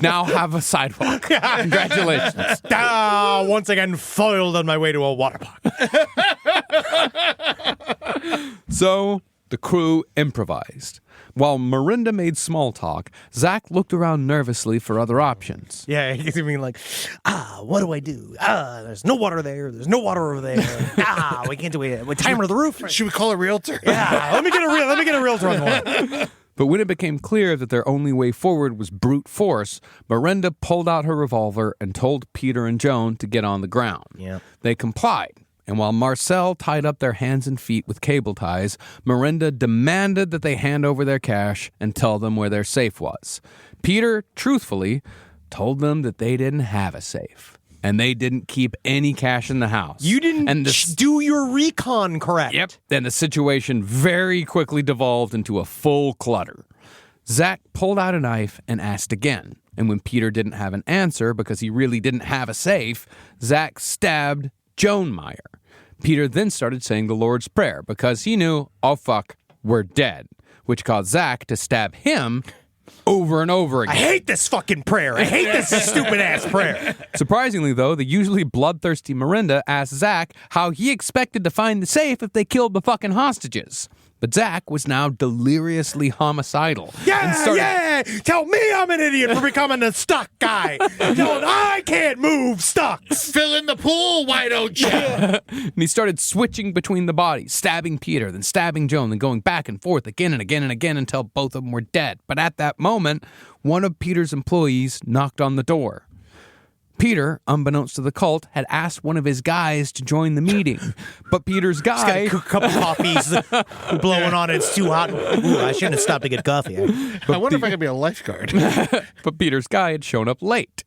now have a sidewalk. Congratulations. Once again, foiled on my way to a water park. So, the crew improvised. While Miranda made small talk, Zach looked around nervously for other options. Yeah, he's even like, what do I do? There's no water there. There's no water over there. We can't do it. With timer of the roof. Should we call a realtor? Yeah, let me get a realtor on the line. But when it became clear that their only way forward was brute force, Miranda pulled out her revolver and told Peter and Joan to get on the ground. Yeah. They complied. And while Marcel tied up their hands and feet with cable ties, Miranda demanded that they hand over their cash and tell them where their safe was. Peter, truthfully, told them that they didn't have a safe. And they didn't keep any cash in the house. You didn't do your recon correct. Yep. Then the situation very quickly devolved into a full clutter. Zach pulled out a knife and asked again. And when Peter didn't have an answer because he really didn't have a safe, Zach stabbed Joan Meyer. Peter then started saying the Lord's Prayer because he knew, oh fuck, we're dead, which caused Zach to stab him over and over again. I hate this fucking prayer. I hate this stupid-ass prayer. Surprisingly, though, the usually bloodthirsty Miranda asked Zach how he expected to find the safe if they killed the fucking hostages. But Zach was now deliriously homicidal. Yeah! Tell me I'm an idiot for becoming a stuck guy. Tell him I can't move stucks. Fill in the pool, why don't you? And he started switching between the bodies, stabbing Peter, then stabbing Joan, then going back and forth again and again and again until both of them were dead. But at that moment, one of Peter's employees knocked on the door. Peter, unbeknownst to the cult, had asked one of his guys to join the meeting. But Peter's guy... Just got a cup of coffee's blowing on it. It's too hot. Ooh, I shouldn't have stopped to get coffee. I wonder if I could be a lifeguard. But Peter's guy had shown up late.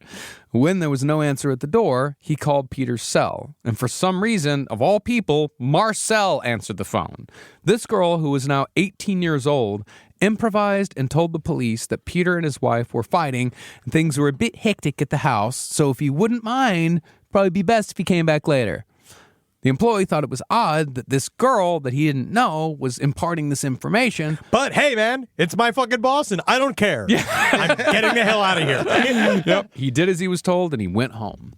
When there was no answer at the door, he called Peter's cell. And for some reason, of all people, Marcel answered the phone. This girl, who was now 18 years old, improvised and told the police that Peter and his wife were fighting and things were a bit hectic at the house, so if he wouldn't mind, probably be best if he came back later. The employee thought it was odd that this girl that he didn't know was imparting this information. But hey, man, it's my fucking boss, and I don't care. Yeah. I'm getting the hell out of here. Yep. He did as he was told, and he went home.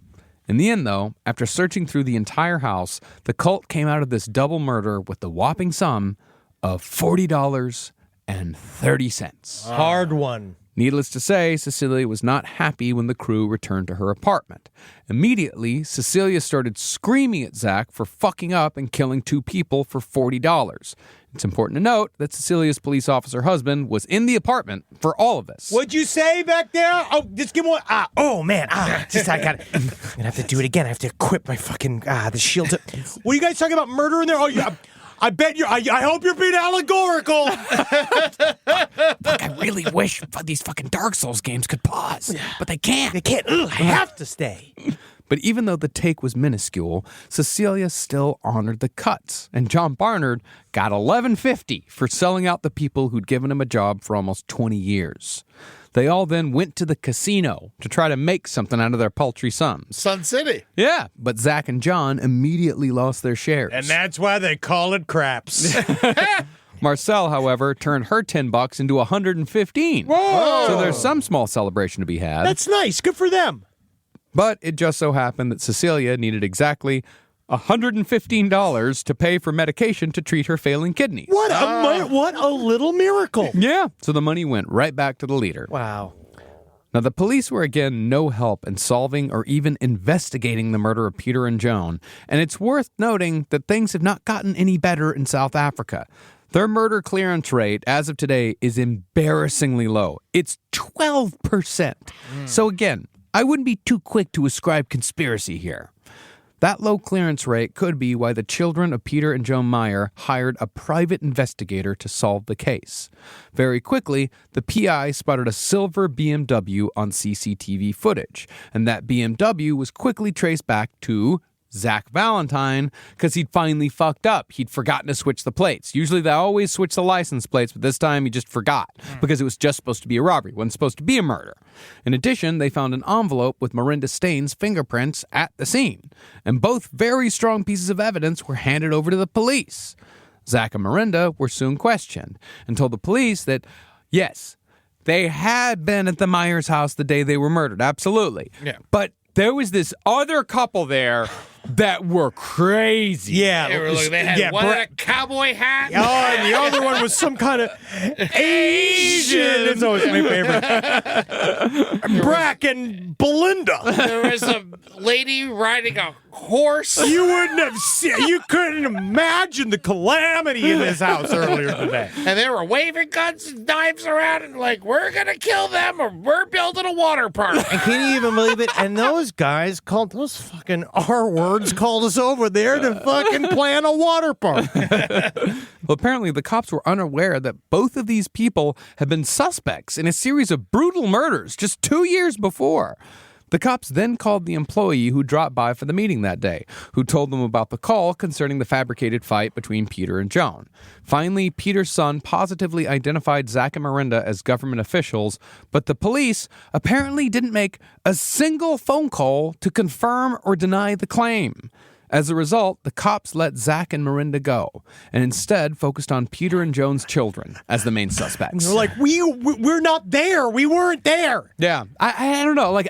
In the end, though, after searching through the entire house, the cult came out of this double murder with the whopping sum of $40.30. Hard one. Needless to say, Cecilia was not happy when the crew returned to her apartment. Immediately, Cecilia started screaming at Zach for fucking up and killing two people for $40. It's important to note that Cecilia's police officer husband was in the apartment for all of this. What'd you say back there? Oh, just give me one. Oh, man. I got it. I'm going to have to do it again. I have to equip my fucking, the shield. What are you guys talking about, murder in there? Oh, yeah. I bet you. I hope you're being allegorical. Fuck, I really wish these fucking Dark Souls games could pause, but they can't. They can't. I have to stay. But even though the take was minuscule, Cecilia still honored the cuts, and John Barnard got $11.50 for selling out the people who'd given him a job for almost 20 years. They all then went to the casino to try to make something out of their paltry sums. Sun City. Yeah, but Zach and John immediately lost their shares. And that's why they call it craps. Marcel, however, turned her $10 into $115. Whoa! So there's some small celebration to be had. That's nice. Good for them. But it just so happened that Cecilia needed exactly $115 to pay for medication to treat her failing kidneys. What a little miracle. Yeah. So the money went right back to the leader. Wow. Now, the police were again no help in solving or even investigating the murder of Peter and Joan, and it's worth noting that things have not gotten any better in South Africa. Their murder clearance rate, as of today, is embarrassingly low. It's 12%. So again, I wouldn't be too quick to ascribe conspiracy here. That low clearance rate could be why the children of Peter and Joan Meyer hired a private investigator to solve the case. Very quickly, the PI spotted a silver BMW on CCTV footage, and that BMW was quickly traced back to Zach Valentine, because he'd finally fucked up. He'd forgotten to switch the plates. Usually they always switch the license plates, but this time he just forgot because it was just supposed to be a robbery. It wasn't supposed to be a murder. In addition, they found an envelope with Miranda Steyn's fingerprints at the scene, and both very strong pieces of evidence were handed over to the police. Zach and Miranda were soon questioned and told the police that, yes, they had been at the Myers house the day they were murdered, absolutely. Yeah. But there was this other couple there that were crazy. Yeah. They had one in a cowboy hat. Oh, and the other one was some kind of Asian. It's always my favorite. Brack and Belinda. There was a lady riding a horse. You wouldn't have seen. You couldn't imagine the calamity in this house earlier today. And they were waving guns and knives around and like, we're going to kill them or we're building a water park. And can you even believe it? And those guys those fucking R-words called us over there to fucking plan a water park. Well, apparently the cops were unaware that both of these people had been suspects in a series of brutal murders just 2 years before. The cops then called the employee who dropped by for the meeting that day, who told them about the call concerning the fabricated fight between Peter and Joan. Finally, Peter's son positively identified Zach and Miranda as government officials, but the police apparently didn't make a single phone call to confirm or deny the claim. As a result, the cops let Zach and Miranda go, and instead focused on Peter and Joan's children as the main suspects. They're like, we're not there. We weren't there. Yeah, I don't know. Like,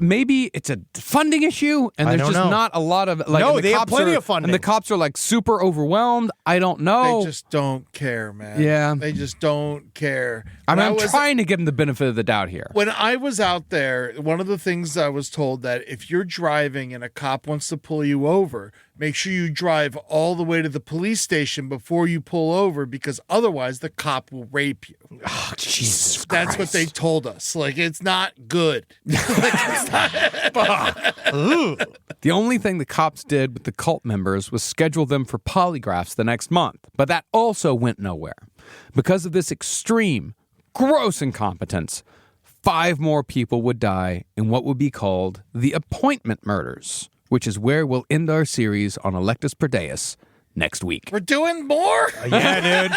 maybe it's a funding issue, and there's just not a lot of like. No, they have plenty of funding, and the cops are like super overwhelmed. I don't know. They just don't care, man. Yeah, they just don't care. I'm trying to give them the benefit of the doubt here. When I was out there, one of the things I was told that if you're driving and a cop wants to pull you over, make sure you drive all the way to the police station before you pull over, because otherwise the cop will rape you. Oh, Jesus That's Christ. what they told us. Like, it's not good. The only thing the cops did with the cult members was schedule them for polygraphs the next month, but that also went nowhere. Because of this extreme, gross incompetence, 5 more people would die in what would be called the appointment murders, which is where we'll end our series on Electus Per Deus next week. We're doing more? Yeah, dude.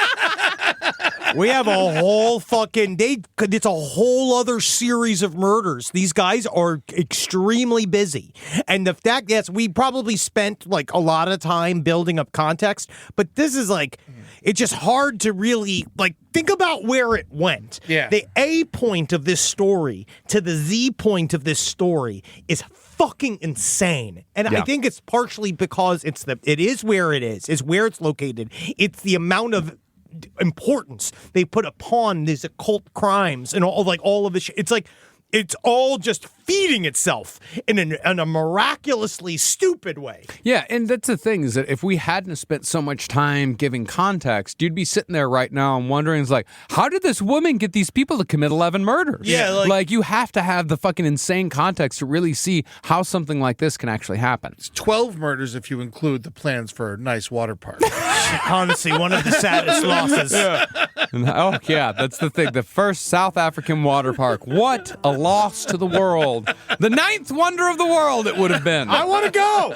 We have a whole fucking it's a whole other series of murders. These guys are extremely busy. And the fact, yes, we probably spent like a lot of time building up context, but this is like, it's just hard to really like think about where it went. Yeah. The A point of this story to the Z point of this story is fucking insane. And I think it's partially because it is where it is where it's located. It's the amount of importance they put upon these occult crimes and all of this shit. It's like it's all just feeding itself in a miraculously stupid way. Yeah, and that's the thing, is that if we hadn't spent so much time giving context, you'd be sitting there right now and wondering, it's like, how did this woman get these people to commit 11 murders? Yeah, like you have to have the fucking insane context to really see how something like this can actually happen. It's 12 murders if you include the plans for a nice water park. Honestly, one of the saddest losses. Oh, yeah, that's the thing. The first South African water park. What a loss to the world. world. The 9th wonder of the world it would have been. I want to go.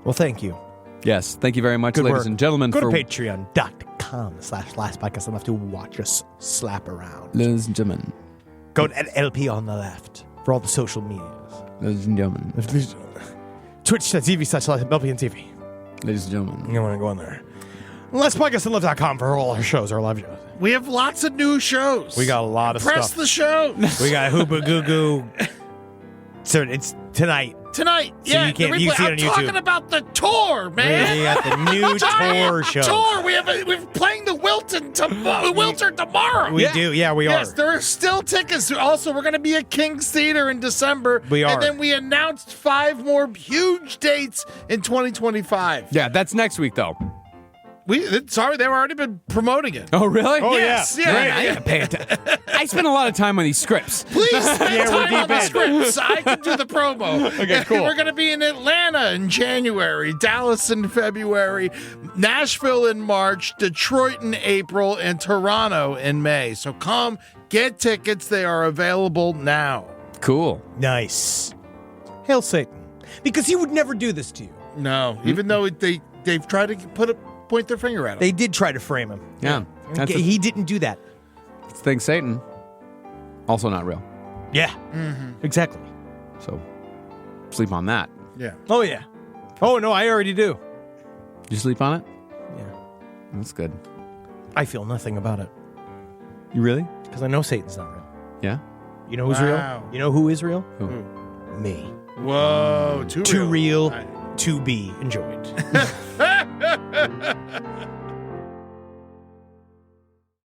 Well, thank you. Yes, thank you very much, Good ladies work. and gentlemen. Go to for patreon.com/lastpodcast enough to watch us slap around. Ladies and gentlemen. Go to LP on the left for all the social medias. Ladies and gentlemen. Twitch.tv/LPNTV. Ladies and gentlemen. You want to go in there. Lastpodcastandlive.com for all our shows, our live shows. We have lots of new shows. We got a lot of Press stuff. the show. We got Hooba Goo Goo. So it's tonight. Tonight. So Yeah, you can- the you replay. can see it I'm on YouTube. talking about the tour, man. We got the new Giant tour show. Tour. We're playing the Wilton tomorrow. We do. Yeah, we Yes, are. there are still tickets. Also, we're going to be at King's Theater in December. We are. And then we announced 5 more huge dates in 2025. Yeah, that's next week, though. Sorry, they've already been promoting it. Oh, really? Oh, Yes, yeah. yeah. I gotta pay attention. I spend a lot of time on these scripts. Please spend Yeah, we're time on the deep in. scripts. I can do the promo. Okay, cool. We're going to be in Atlanta in January, Dallas in February, Nashville in March, Detroit in April, and Toronto in May. So come get tickets. They are available now. Cool. Nice. Hail Satan. Because he would never do this to you. No, even though they've tried to point their finger at him. They did try to frame him. Yeah. That's Okay, he didn't do that. the thing, Satan. Also not real. Yeah. Exactly. So sleep on that. Yeah. Oh, yeah. Oh, no, I already do. You sleep on it? Yeah. That's good. I feel nothing about it. You really? Because I know Satan's not real. Yeah. You know who's Wow. real? You know who is real? Who? Me. Whoa, Too real to be enjoyed.